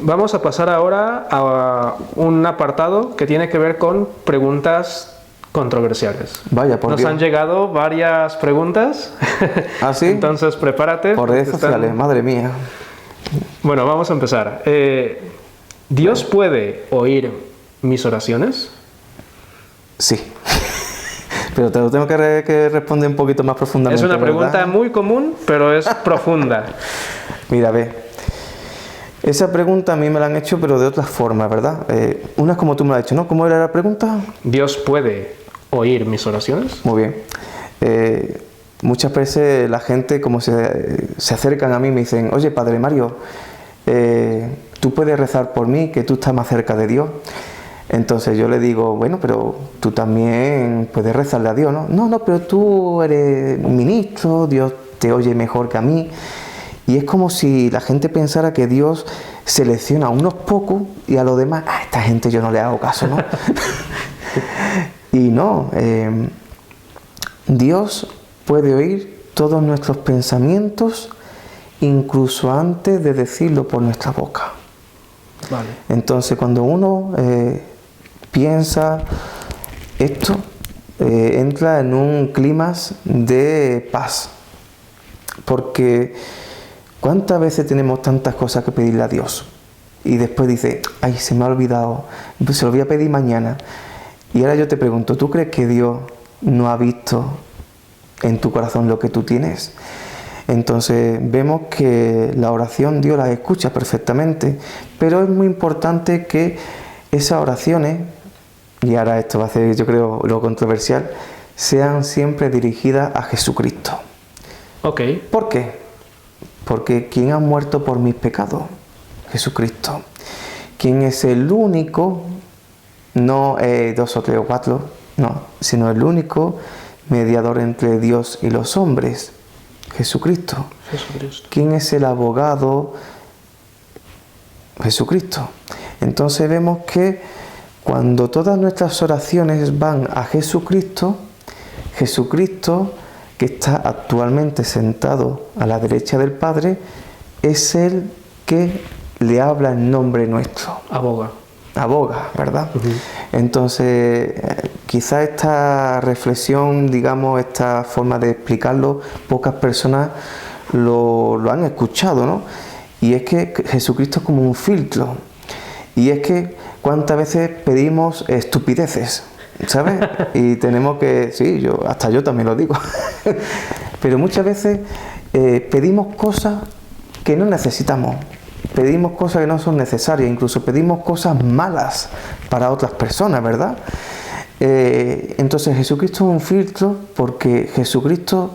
Vamos a pasar ahora a un apartado que tiene que ver con preguntas controversiales. Vaya, por Nos Dios. han llegado varias preguntas. ¿Ah, sí? Entonces prepárate. Por redes sociales, madre mía. Bueno, vamos a empezar. ¿Dios puede oír mis oraciones? Sí. Pero te lo tengo que responder un poquito más profundamente. Es una pregunta, ¿verdad?, muy común, pero es profunda. Mira, ve. Esa pregunta a mí me la han hecho, pero de otras formas, ¿verdad? Una es como tú me la has hecho, ¿no? ¿Cómo era la pregunta? ¿Dios puede oír mis oraciones? Muy bien. Muchas veces la gente, como se acercan a mí, me dicen, oye, Padre Mario, tú puedes rezar por mí, que tú estás más cerca de Dios. Entonces yo le digo, bueno, pero tú también puedes rezarle a Dios, ¿no? No, pero tú eres un ministro, Dios te oye mejor que a mí. Y es como si la gente pensara que Dios selecciona a unos pocos y a los demás, a esta gente yo no le hago caso, ¿no? Y no, Dios puede oír todos nuestros pensamientos, incluso antes de decirlo por nuestra boca. Vale. Entonces cuando uno piensa esto, entra en un clímax de paz, porque ¿cuántas veces tenemos tantas cosas que pedirle a Dios? Y después dice, ay, se me ha olvidado, pues se lo voy a pedir mañana. Y ahora yo te pregunto, ¿tú crees que Dios no ha visto en tu corazón lo que tú tienes? Entonces vemos que la oración Dios la escucha perfectamente, pero es muy importante que esas oraciones, y ahora esto va a ser yo creo lo controversial, sean siempre dirigidas a Jesucristo. Ok. ¿Por qué? Porque ¿quién ha muerto por mis pecados? Jesucristo. ¿Quién es el único, no 2 o 3 o 4, no, sino el único mediador entre Dios y los hombres? Jesucristo. Jesucristo. ¿Quién es el abogado? Jesucristo. Entonces vemos que cuando todas nuestras oraciones van a Jesucristo, Jesucristo, que está actualmente sentado a la derecha del Padre, es el que le habla en nombre nuestro. Aboga. Aboga, ¿verdad? Entonces, quizá esta reflexión, digamos, esta forma de explicarlo, pocas personas lo han escuchado, ¿no? Y es que Jesucristo es como un filtro. Y es que cuántas veces pedimos estupideces, ¿sabes? Y tenemos que, sí, hasta yo también lo digo, pero muchas veces pedimos cosas que no necesitamos. Pedimos cosas que no son necesarias, incluso pedimos cosas malas para otras personas, ¿verdad? Entonces Jesucristo es un filtro porque Jesucristo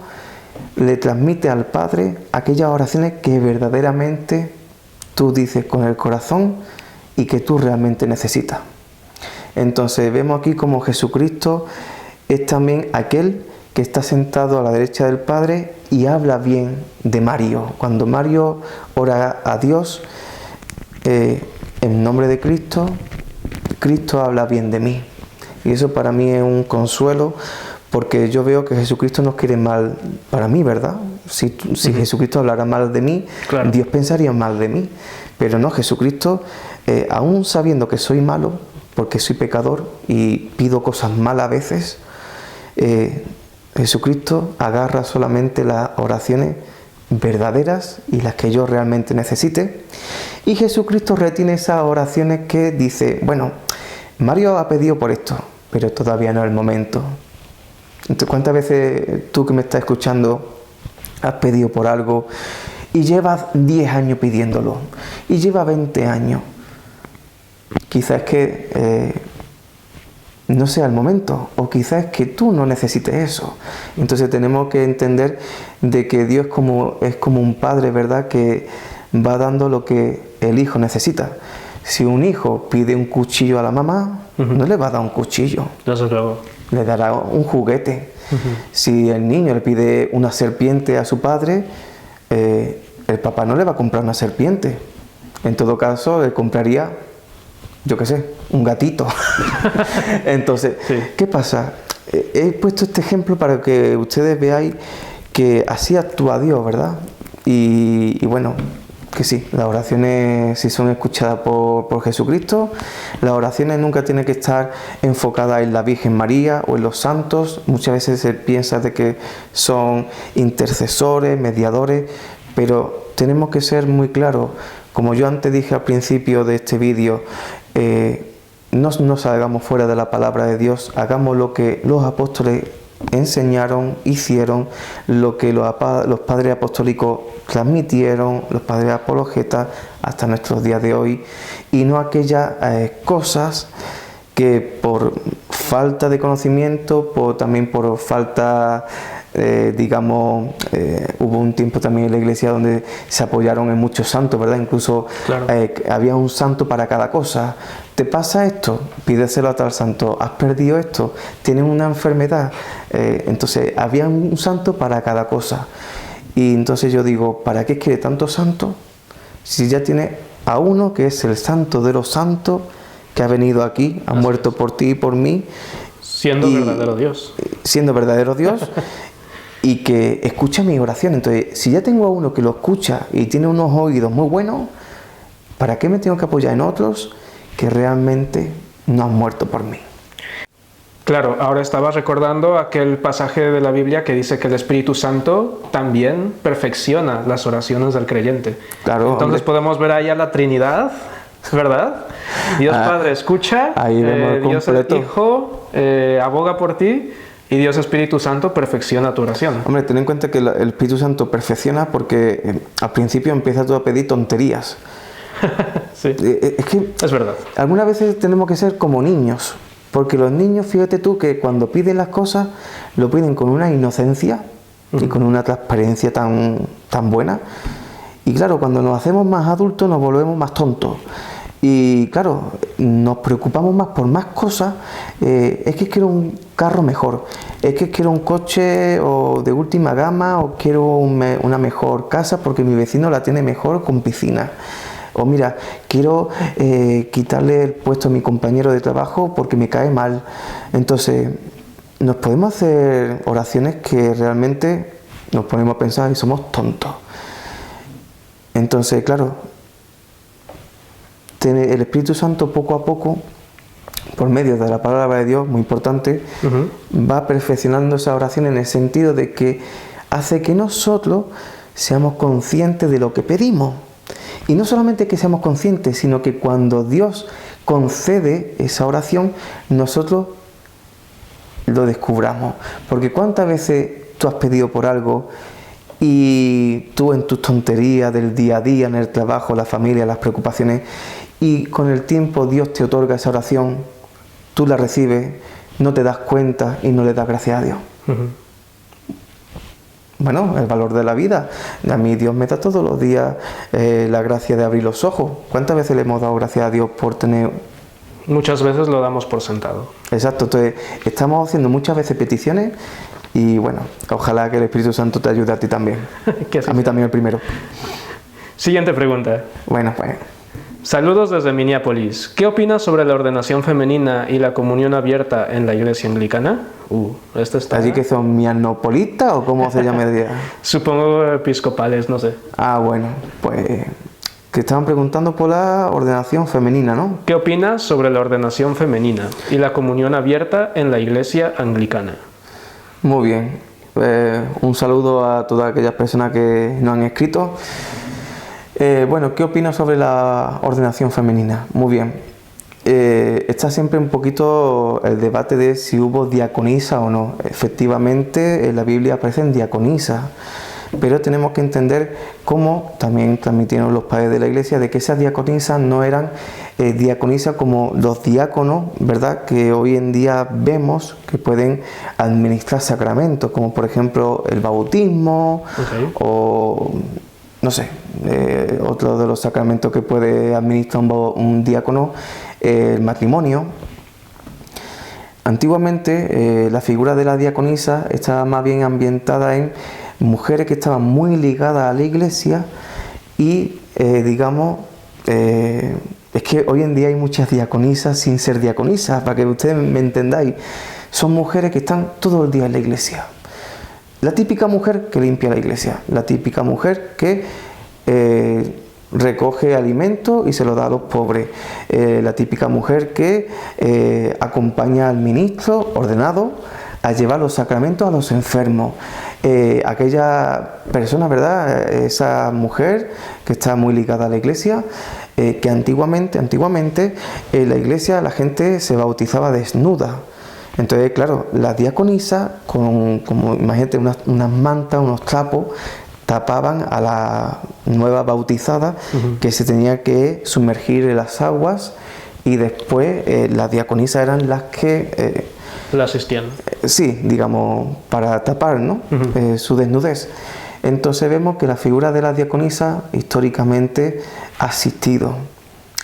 le transmite al Padre aquellas oraciones que verdaderamente tú dices con el corazón y que tú realmente necesitas. Entonces vemos aquí como Jesucristo es también aquel que está sentado a la derecha del Padre y habla bien de Mario. Cuando Mario ora a Dios en nombre de Cristo, Cristo habla bien de mí. Y eso para mí es un consuelo, porque yo veo que Jesucristo nos quiere mal para mí, ¿verdad? Si Jesucristo hablara mal de mí, claro, Dios pensaría mal de mí. Pero no, Jesucristo, aún sabiendo que soy malo, porque soy pecador y pido cosas malas a veces, Jesucristo agarra solamente las oraciones verdaderas y las que yo realmente necesite, y Jesucristo retiene esas oraciones que dice, bueno, Mario ha pedido por esto, pero todavía no es el momento. Entonces, ¿cuántas veces tú que me estás escuchando has pedido por algo y llevas 10 años pidiéndolo y llevas 20 años? Quizás es que no sea el momento, o quizás es que tú no necesites eso. Entonces tenemos que entender de que Dios es como un padre, ¿verdad?, que va dando lo que el hijo necesita. Si un hijo pide un cuchillo a la mamá, no le va a dar un cuchillo, le dará un juguete. Si el niño le pide una serpiente a su padre, el papá no le va a comprar una serpiente. En todo caso, le compraría, yo qué sé, un gatito. Entonces, sí. ¿Qué pasa? He puesto este ejemplo para que ustedes veáis que así actúa Dios, ¿verdad? Y bueno, que sí, las oraciones, si son escuchadas por Jesucristo, las oraciones nunca tienen que estar enfocadas en la Virgen María o en los santos. Muchas veces se piensa de que son intercesores, mediadores, pero tenemos que ser muy claros. Como yo antes dije al principio de este vídeo, no salgamos fuera de la palabra de Dios, hagamos lo que los apóstoles enseñaron, hicieron, lo que los padres apostólicos transmitieron, los padres apologetas hasta nuestros días de hoy, y no aquellas cosas que por falta de conocimiento, también por falta, hubo un tiempo también en la iglesia donde se apoyaron en muchos santos, ¿verdad? Incluso claro, había un santo para cada cosa. ¿Te pasa esto? Pídeselo a tal santo. ¿Has perdido esto? ¿Tienes una enfermedad? Entonces había un santo para cada cosa. Y entonces yo digo, ¿para qué quiere tanto santo? Si ya tiene a uno que es el santo de los santos, que ha venido aquí, ha muerto por ti y por mí. Siendo verdadero Dios. Siendo verdadero Dios. Y que escucha mi oración. Entonces, si ya tengo a uno que lo escucha y tiene unos oídos muy buenos, ¿para qué me tengo que apoyar en otros que realmente no han muerto por mí? Claro, ahora estaba recordando aquel pasaje de la Biblia que dice que el Espíritu Santo también perfecciona las oraciones del creyente. Claro, entonces podemos ver ahí a la Trinidad, ¿verdad? Dios Padre escucha, ahí vemos Dios el Hijo aboga por ti y Dios Espíritu Santo perfecciona tu oración. Hombre, ten en cuenta que el Espíritu Santo perfecciona porque al principio empiezas tú a pedir tonterías. Sí, Es que es verdad. algunas veces tenemos que ser como niños, porque los niños, fíjate tú, que cuando piden las cosas, lo piden con una inocencia y con una transparencia tan buena. Y claro, cuando nos hacemos más adultos nos volvemos más tontos. Y claro, nos preocupamos más por más cosas. Es que quiero un carro mejor, es que quiero un coche o de última gama, o quiero una mejor casa porque mi vecino la tiene mejor con piscina. O mira, quiero quitarle el puesto a mi compañero de trabajo porque me cae mal. Entonces, nos podemos hacer oraciones que realmente nos ponemos a pensar y somos tontos. Entonces, claro, el Espíritu Santo poco a poco, por medio de la palabra de Dios, muy importante, va perfeccionando esa oración en el sentido de que hace que nosotros seamos conscientes de lo que pedimos. Y no solamente que seamos conscientes, sino que cuando Dios concede esa oración, nosotros lo descubramos. Porque ¿cuántas veces tú has pedido por algo y tú en tus tonterías del día a día, en el trabajo, la familia, las preocupaciones, y con el tiempo Dios te otorga esa oración, tú la recibes, no te das cuenta y no le das gracias a Dios? Bueno, el valor de la vida. A mí Dios me da todos los días la gracia de abrir los ojos. ¿Cuántas veces le hemos dado gracias a Dios por tener...? Muchas veces lo damos por sentado. Exacto, entonces estamos haciendo muchas veces peticiones y bueno, ojalá que el Espíritu Santo te ayude a ti también. A mí también el primero. Siguiente pregunta. Bueno, pues... Saludos desde Minneapolis. ¿Qué opinas sobre la ordenación femenina y la comunión abierta en la iglesia anglicana? Este está... ¿Allí que son mianopolitas o cómo se llama el día? Supongo episcopales, no sé. Ah, bueno, pues... que estaban preguntando por la ordenación femenina, ¿no? ¿Qué opinas sobre la ordenación femenina y la comunión abierta en la iglesia anglicana? Muy bien. Un saludo a todas aquellas personas que nos han escrito. Bueno, ¿qué opinas sobre la ordenación femenina? Muy bien. Está siempre un poquito el debate de si hubo diaconisa o no. Efectivamente, en la Biblia aparecen diaconisas, pero tenemos que entender cómo también transmitieron los padres de la iglesia de que esas diaconisas no eran diaconisas como los diáconos, ¿verdad?, que hoy en día vemos que pueden administrar sacramentos, como por ejemplo el bautismo, o no sé, otro de los sacramentos que puede administrar un diácono, el matrimonio. Antiguamente la figura de la diaconisa estaba más bien ambientada en mujeres que estaban muy ligadas a la iglesia y digamos, es que hoy en día hay muchas diaconisas sin ser diaconisas, para que ustedes me entendáis. Son mujeres que están todo el día en la iglesia. La típica mujer que limpia la iglesia, la típica mujer que recoge alimentos y se lo da a los pobres, la típica mujer que acompaña al ministro ordenado a llevar los sacramentos a los enfermos, aquella persona, ¿verdad?, esa mujer que está muy ligada a la iglesia, que antiguamente en la iglesia la gente se bautizaba desnuda. Entonces, claro, la diaconisa, como imagínate, unas mantas, unos trapos, tapaban a la nueva bautizada que se tenía que sumergir en las aguas, y después las diaconisas eran las que... la asistían. Sí, digamos, para tapar, ¿no?, su desnudez. Entonces vemos que la figura de la diaconisa históricamente ha existido.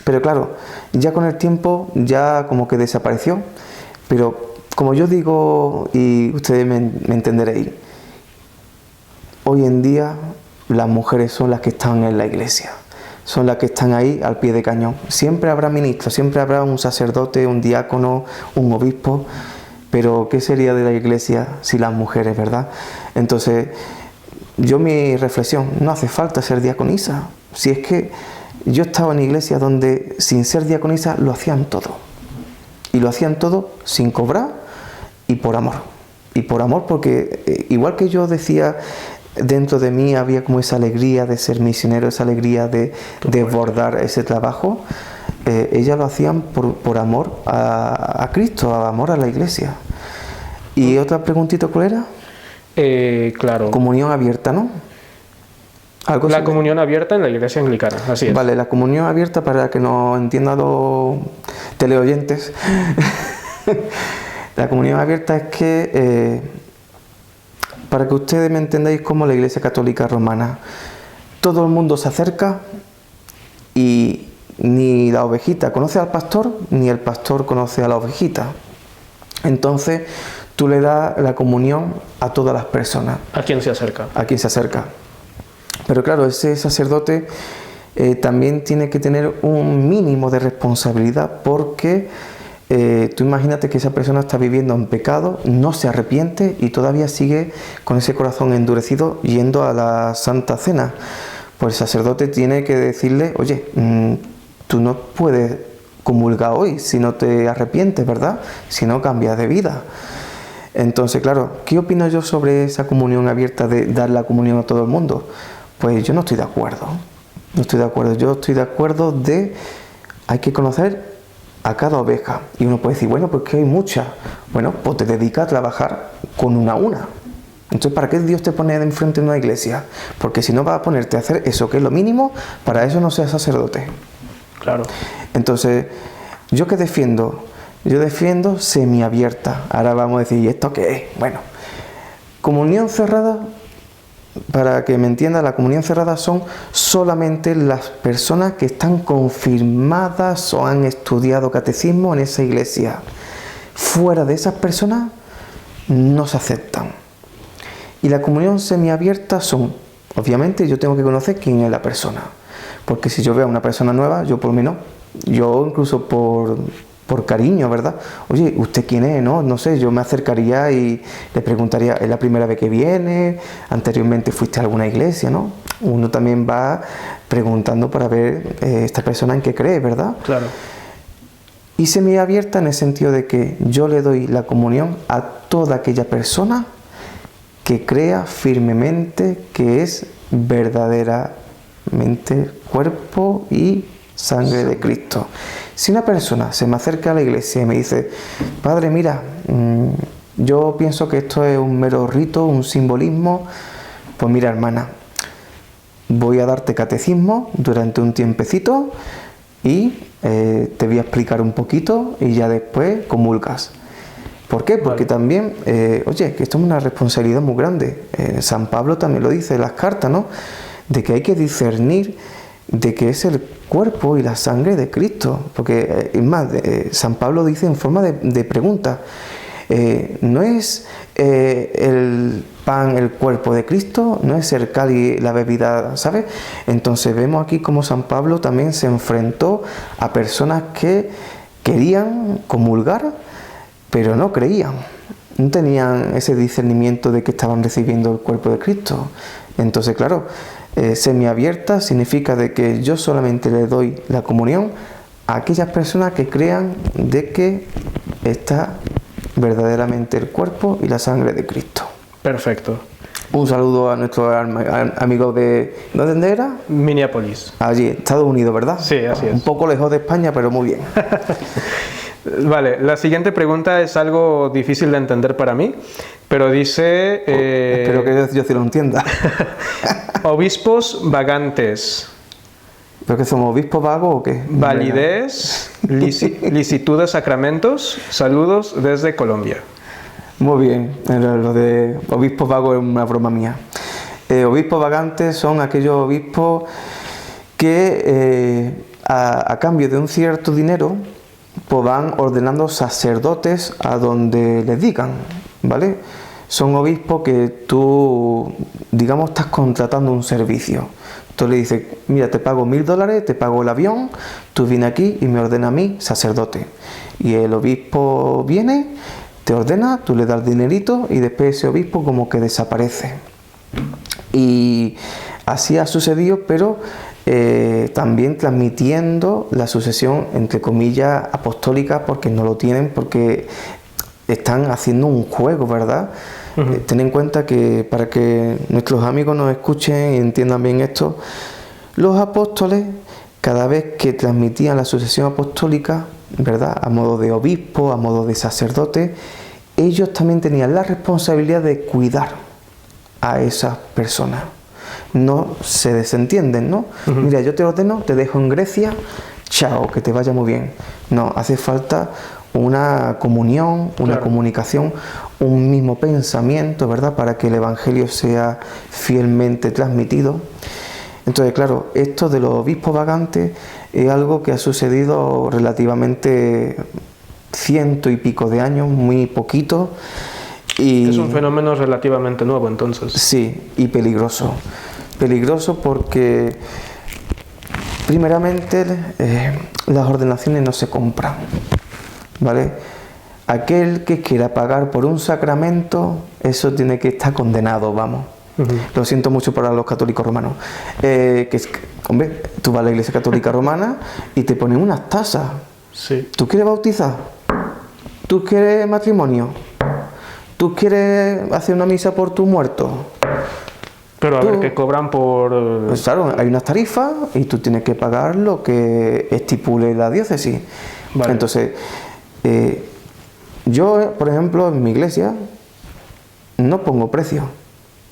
Pero claro, ya con el tiempo ya como que desapareció. Pero como yo digo, y ustedes me entenderéis, hoy en día las mujeres son las que están en la iglesia, son las que están ahí al pie de cañón. Siempre habrá ministros, siempre habrá un sacerdote, un diácono, un obispo, pero ¿qué sería de la iglesia sin las mujeres, verdad? Entonces, mi reflexión, no hace falta ser diaconisa. Si es que yo estaba en iglesias donde sin ser diaconisa lo hacían todo. Y lo hacían todo sin cobrar y por amor. Y por amor porque, igual que yo decía, dentro de mí había como esa alegría de ser misionero, esa alegría de desbordar ese trabajo. ellas lo hacían por amor a Cristo, amor a la Iglesia. Y otra preguntita, ¿cuál era? Claro. Comunión abierta, ¿no? La comunión abierta en la Iglesia Anglicana, así es. Vale, la comunión abierta, para que nos entiendan los teleoyentes. La comunión abierta es que, para que ustedes me entendáis, como la Iglesia Católica Romana, todo el mundo se acerca y ni la ovejita conoce al pastor, ni el pastor conoce a la ovejita. Entonces, tú le das la comunión a todas las personas. ¿A quién se acerca? A quien se acerca. Pero claro, ese sacerdote también tiene que tener un mínimo de responsabilidad, porque tú imagínate que esa persona está viviendo en pecado, no se arrepiente y todavía sigue con ese corazón endurecido yendo a la Santa Cena. Pues el sacerdote tiene que decirle, oye, tú no puedes comulgar hoy si no te arrepientes, ¿verdad? Si no cambias de vida. Entonces, claro, ¿qué opino yo sobre esa comunión abierta de dar la comunión a todo el mundo? Pues yo no estoy de acuerdo. No estoy de acuerdo. Yo estoy de acuerdo de hay que conocer a cada oveja. Y uno puede decir, bueno, pues que hay muchas. Bueno, pues te dedicas a trabajar con una a una. Entonces, ¿para qué Dios te pone enfrente de una iglesia? Porque si no vas a ponerte a hacer eso, que es lo mínimo, para eso no seas sacerdote. Claro. Entonces, ¿yo qué defiendo? Yo defiendo semiabierta. Ahora vamos a decir, ¿y esto qué es? Bueno, comunión cerrada, para que me entienda, la comunión cerrada son solamente las personas que están confirmadas o han estudiado catecismo en esa iglesia. Fuera de esas personas no se aceptan. Y la comunión semiabierta son, obviamente yo tengo que conocer quién es la persona, porque si yo veo a una persona nueva, yo por mí no, yo incluso por cariño, ¿verdad? Oye, ¿usted quién es? No sé, yo me acercaría y le preguntaría, ¿es la primera vez que viene? ¿Anteriormente fuiste a alguna iglesia? ¿No? Uno también va preguntando para ver esta persona en qué cree, ¿verdad? Claro. Y semiabierta en el sentido de que yo le doy la comunión a toda aquella persona que crea firmemente que es verdaderamente cuerpo y sangre de Cristo. Si una persona se me acerca a la iglesia y me dice, padre, mira, yo pienso que esto es un mero rito, un simbolismo, pues mira, hermana, voy a darte catecismo durante un tiempecito y te voy a explicar un poquito y ya después comulgas. ¿Por qué? Porque también, oye, que esto es una responsabilidad muy grande. San Pablo también lo dice en las cartas, ¿no? De que hay que discernir de que es el cuerpo y la sangre de Cristo. Porque, es más, San Pablo dice en forma de pregunta, ¿no es el pan el cuerpo de Cristo? ¿No es el cáliz la bebida? ¿Sabes? Entonces vemos aquí cómo San Pablo también se enfrentó a personas que querían comulgar, pero no creían, no tenían ese discernimiento de que estaban recibiendo el cuerpo de Cristo. Entonces, claro, semiabierta significa de que yo solamente le doy la comunión a aquellas personas que crean de que está verdaderamente el cuerpo y la sangre de Cristo. Perfecto. Un saludo a nuestros amigos de... ¿Dónde era? Minneapolis. Allí, Estados Unidos, ¿verdad? Sí, así es. Un poco lejos de España, pero muy bien. Vale, la siguiente pregunta es algo difícil de entender para mí, pero dice... espero que yo sí lo entienda. Obispos vagantes. ¿Pero que somos obispos vagos o qué? Validez, licitud de sacramentos, saludos desde Colombia. Muy bien, lo de obispos vagos es una broma mía. Obispos vagantes son aquellos obispos que a cambio de un cierto dinero pues van ordenando sacerdotes a donde les digan, ¿vale? Son obispos que tú, digamos, estás contratando un servicio. Tú le dices, mira, te pago $1000, te pago el avión, tú vienes aquí y me ordena a mí sacerdote. Y el obispo viene, te ordena, tú le das el dinerito y después ese obispo como que desaparece. Y así ha sucedido, pero también transmitiendo la sucesión, entre comillas, apostólica, porque no lo tienen, porque están haciendo un juego, ¿verdad? Ten en cuenta que, para que nuestros amigos nos escuchen y entiendan bien esto, los apóstoles cada vez que transmitían la sucesión apostólica, ¿verdad?, a modo de obispo, a modo de sacerdote, ellos también tenían la responsabilidad de cuidar a esas personas. No se desentienden, ¿no? Mira, yo te ordeno, te dejo en Grecia, chao, que te vaya muy bien. No, hace falta una comunión, una comunicación, un mismo pensamiento, ¿verdad?, para que el Evangelio sea fielmente transmitido. Entonces, claro, esto de los obispos vagantes es algo que ha sucedido relativamente 100 y pico de años, muy poquito. Y es un fenómeno relativamente nuevo, entonces. Sí, y peligroso. Peligroso porque, primeramente, las ordenaciones no se compran, ¿vale? Aquel que quiera pagar por un sacramento, eso tiene que estar condenado, vamos. Lo siento mucho para los católicos romanos. Hombre, tú vas a la Iglesia Católica Romana y te ponen unas tasas. Sí. ¿Tú quieres bautizar? ¿Tú quieres matrimonio? ¿Tú quieres hacer una misa por tu muerto? Pero a ver, ¿qué cobran por...? Pues claro, hay unas tarifas y tú tienes que pagar lo que estipule la diócesis. Vale. Entonces, yo, por ejemplo, en mi iglesia no pongo precio.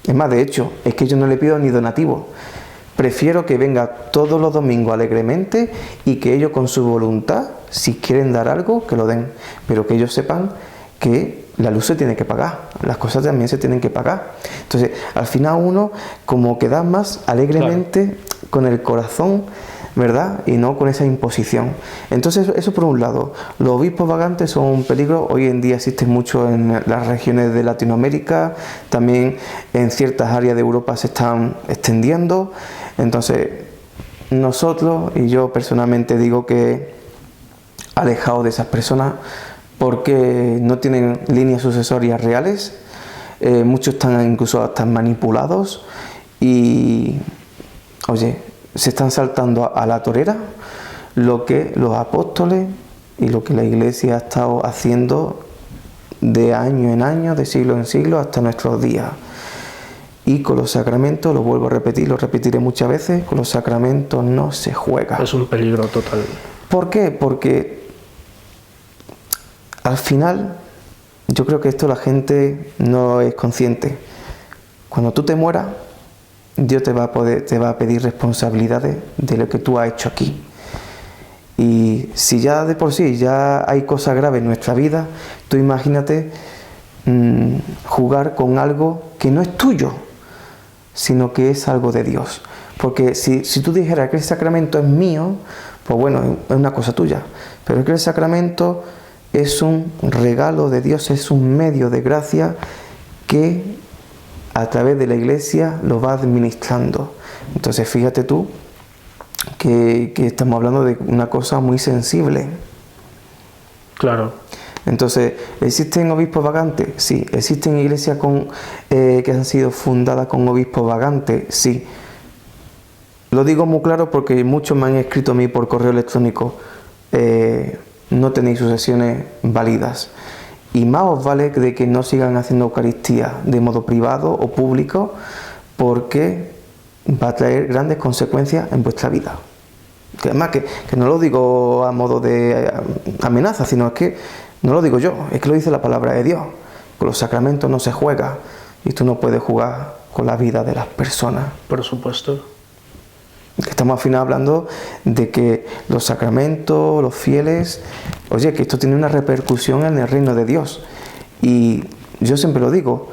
Es más, de hecho, es que yo no le pido ni donativo. Prefiero que venga todos los domingos alegremente y que ellos con su voluntad, si quieren dar algo, que lo den. Pero que ellos sepan que la luz se tiene que pagar, las cosas también se tienen que pagar. Entonces, al final uno como que da más alegremente, con el corazón, ¿verdad?, y no con esa imposición. Entonces, eso por un lado. Los obispos vagantes son un peligro. Hoy en día existen mucho en las regiones de Latinoamérica, también en ciertas áreas de Europa se están extendiendo. Entonces, nosotros, y yo personalmente digo que alejaos de esas personas, porque no tienen líneas sucesorias reales, muchos están incluso hasta manipulados y, oye, se están saltando a la torera lo que los apóstoles y lo que la Iglesia ha estado haciendo de año en año, de siglo en siglo, hasta nuestros días. Y con los sacramentos, lo vuelvo a repetir, lo repetiré muchas veces, con los sacramentos no se juega. Es un peligro total. ¿Por qué? Porque al final, yo creo que esto la gente no es consciente. Cuando tú te mueras, Dios te va a pedir responsabilidades de lo que tú has hecho aquí. Y si ya de por sí ya hay cosas graves en nuestra vida, tú imagínate jugar con algo que no es tuyo, sino que es algo de Dios. Porque si tú dijeras que el sacramento es mío, pues bueno, es una cosa tuya. Pero es que el sacramento es un regalo de Dios, es un medio de gracia que a través de la Iglesia lo va administrando. Entonces fíjate tú que estamos hablando de una cosa muy sensible. Claro. Entonces, ¿existen obispos vagantes? Sí. ¿Existen iglesias que han sido fundadas con obispos vagantes? Sí. Lo digo muy claro porque muchos me han escrito a mí por correo electrónico. No tenéis sucesiones válidas. Y más os vale de que no sigan haciendo Eucaristía de modo privado o público, porque va a traer grandes consecuencias en vuestra vida. Que además que no lo digo a modo de amenaza, sino es que no lo digo yo, es que lo dice la palabra de Dios. Con los sacramentos no se juega y tú no puedes jugar con la vida de las personas. Por supuesto. Estamos al final hablando de que los sacramentos, los fieles, oye, que esto tiene una repercusión en el reino de Dios. Y yo siempre lo digo,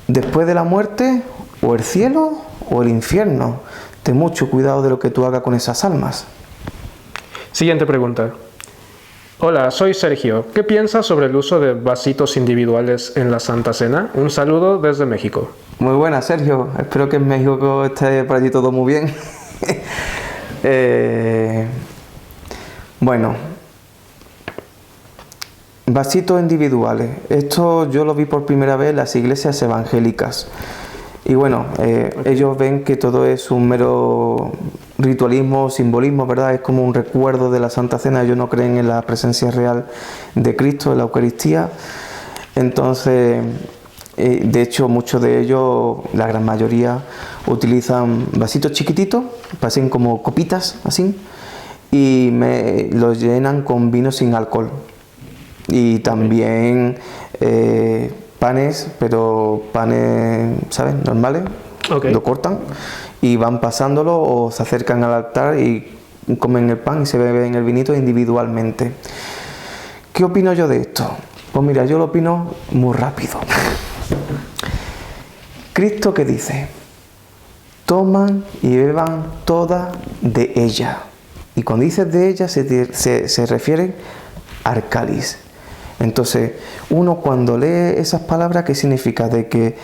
después de la muerte, o el cielo o el infierno. Ten mucho cuidado de lo que tú hagas con esas almas. Siguiente pregunta. Hola, soy Sergio. ¿Qué piensas sobre el uso de vasitos individuales en la Santa Cena? Un saludo desde México. Muy buena, Sergio. Espero que en México esté por allí todo muy bien. Bueno, vasitos individuales. Esto yo lo vi por primera vez en las iglesias evangélicas. Y bueno, ellos ven que todo es un mero ritualismo, simbolismo, ¿verdad? Es como un recuerdo de la Santa Cena. Ellos no creen en la presencia real de Cristo, en la Eucaristía. Entonces, de hecho, muchos de ellos, la gran mayoría, utilizan vasitos chiquititos, parecen como copitas, así, y me lo llenan con vino sin alcohol. Y también panes, pero panes, ¿sabes? Normales. Okay. Lo cortan y van pasándolo o se acercan al altar y comen el pan y se beben el vinito individualmente. ¿Qué opino yo de esto? Pues mira, yo lo opino muy rápido. Cristo, ¿qué dice? Toman y beban todas de ella. Y cuando dice de ella se refiere al cáliz. Entonces, uno cuando lee esas palabras, ¿qué significa? ¿De que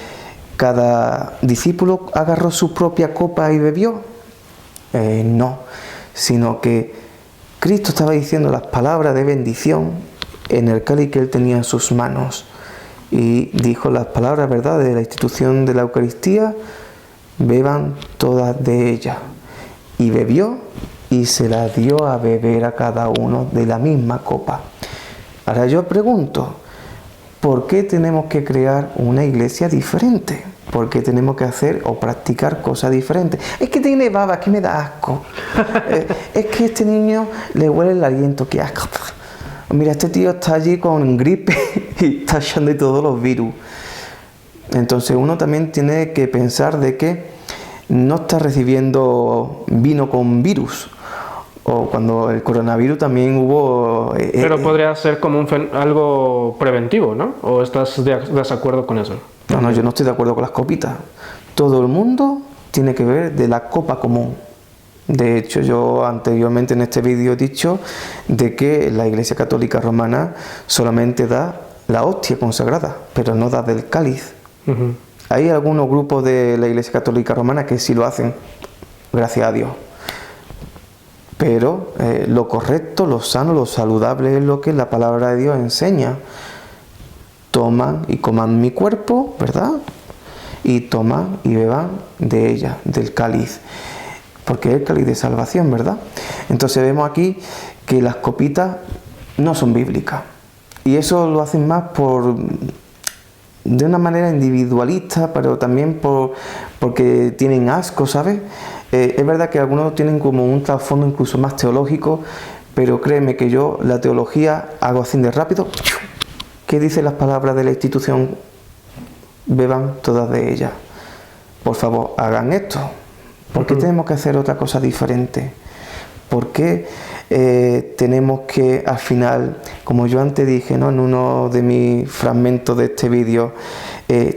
cada discípulo agarró su propia copa y bebió? No, sino que Cristo estaba diciendo las palabras de bendición en el cáliz que él tenía en sus manos. Y dijo las palabras, ¿verdad?, de la institución de la Eucaristía: beban todas de ella. Y bebió y se la dio a beber a cada uno de la misma copa. Ahora yo pregunto, ¿por qué tenemos que crear una iglesia diferente? ¿Por qué tenemos que hacer o practicar cosas diferentes? Es que tiene baba, que me da asco. Es que a este niño le huele el aliento, que asco. Mira, este tío está allí con gripe y está echando de todos los virus. Entonces uno también tiene que pensar de que no está recibiendo vino con virus. O cuando el coronavirus también hubo... Pero podría ser como algo preventivo, ¿no? ¿O estás de desacuerdo con eso? No, yo no estoy de acuerdo con las copitas. Todo el mundo tiene que beber de la copa común. De hecho, yo anteriormente en este vídeo he dicho de que la Iglesia Católica Romana solamente da la hostia consagrada, pero no da del cáliz. Hay algunos grupos de la Iglesia Católica Romana que sí lo hacen, gracias a Dios. Pero lo correcto, lo sano, lo saludable es lo que la palabra de Dios enseña. Toman y coman mi cuerpo, ¿verdad? Y toman y beban de ella, del cáliz. Porque es el cáliz de salvación, ¿verdad? Entonces vemos aquí que las copitas no son bíblicas. Y eso lo hacen más de una manera individualista, pero también porque tienen asco, ¿sabes? Es verdad que algunos tienen como un trasfondo incluso más teológico, pero créeme que yo la teología hago así de rápido. ¿Qué dicen las palabras de la institución? Beban todas de ellas. Por favor, hagan esto. ¿Por qué tenemos que hacer otra cosa diferente? ¿Por qué tenemos que, al final, como yo antes dije, ¿no?, en uno de mis fragmentos de este vídeo,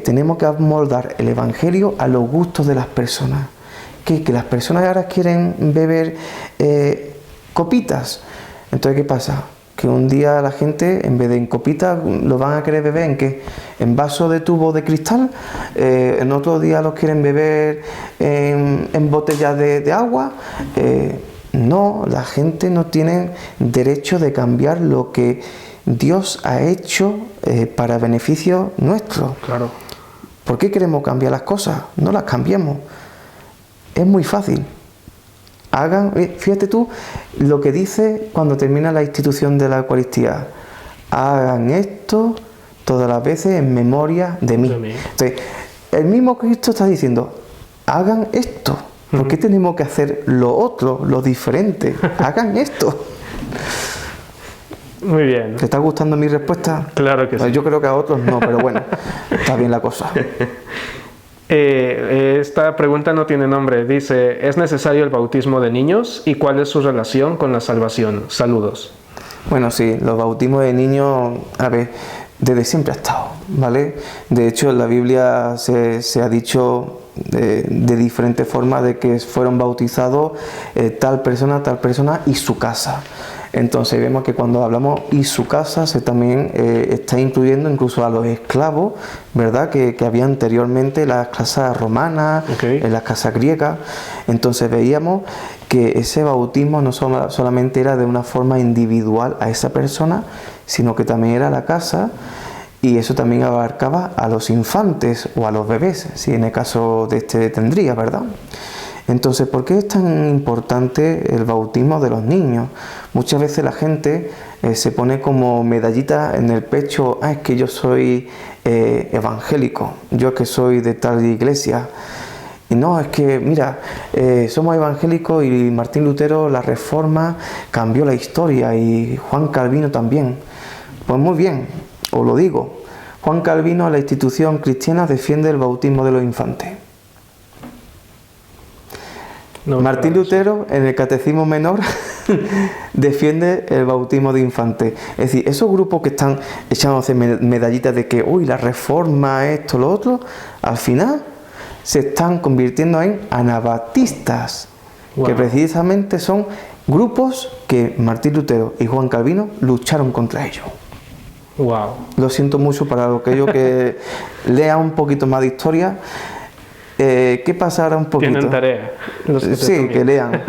tenemos que amoldar el Evangelio a los gustos de las personas? Que las personas ahora quieren beber copitas. Entonces, ¿qué pasa? Que un día la gente, en vez de en copitas, lo van a querer beber ¿en qué? En vaso de tubo de cristal. En otro día los quieren beber en botellas de agua. No, la gente no tiene derecho de cambiar lo que Dios ha hecho para beneficio nuestro. Claro. ¿Por qué queremos cambiar las cosas? No las cambiemos. Es muy fácil. Fíjate tú lo que dice cuando termina la institución de la Eucaristía: hagan esto todas las veces en memoria de mí. Entonces, el mismo Cristo está diciendo: hagan esto. ¿Por qué tenemos que hacer lo otro, lo diferente? Hagan esto. Muy bien. ¿Te está gustando mi respuesta? Claro que sí. Yo creo que a otros no, pero bueno, está bien la cosa. Esta pregunta no tiene nombre. Dice: ¿es necesario el bautismo de niños? ¿Y cuál es su relación con la salvación? Saludos. Bueno, sí, los bautismos de niños, a ver, desde siempre ha estado, ¿vale? De hecho, en la Biblia se ha dicho de diferentes formas de que fueron bautizados tal persona y su casa. Entonces vemos que cuando hablamos y su casa se también está incluyendo incluso a los esclavos, ¿verdad? Que había anteriormente en las casas romanas, en las casas griegas. Entonces veíamos que ese bautismo no solamente era de una forma individual a esa persona, sino que también era la casa, y eso también abarcaba a los infantes o a los bebés, si en el caso de este tendría, ¿verdad? Entonces, ¿por qué es tan importante el bautismo de los niños? Muchas veces la gente se pone como medallita en el pecho: es que yo soy evangélico, yo que soy de tal iglesia. Y no, es que, mira, somos evangélicos y Martín Lutero, la Reforma, cambió la historia y Juan Calvino también. Pues muy bien, os lo digo. Juan Calvino, la institución cristiana, defiende el bautismo de los infantes. No, Martín Lutero, en el Catecismo Menor, defiende el bautismo de infantes. Es decir, esos grupos que están echándose medallitas de que, uy, la Reforma, esto, lo otro, al final se están convirtiendo en anabaptistas, que precisamente son grupos que Martín Lutero y Juan Calvino lucharon contra ellos. Wow. Lo siento mucho para aquellos que lean un poquito más de historia. ¿Qué pasará un poquito? Tienen tarea. Sí, que lean.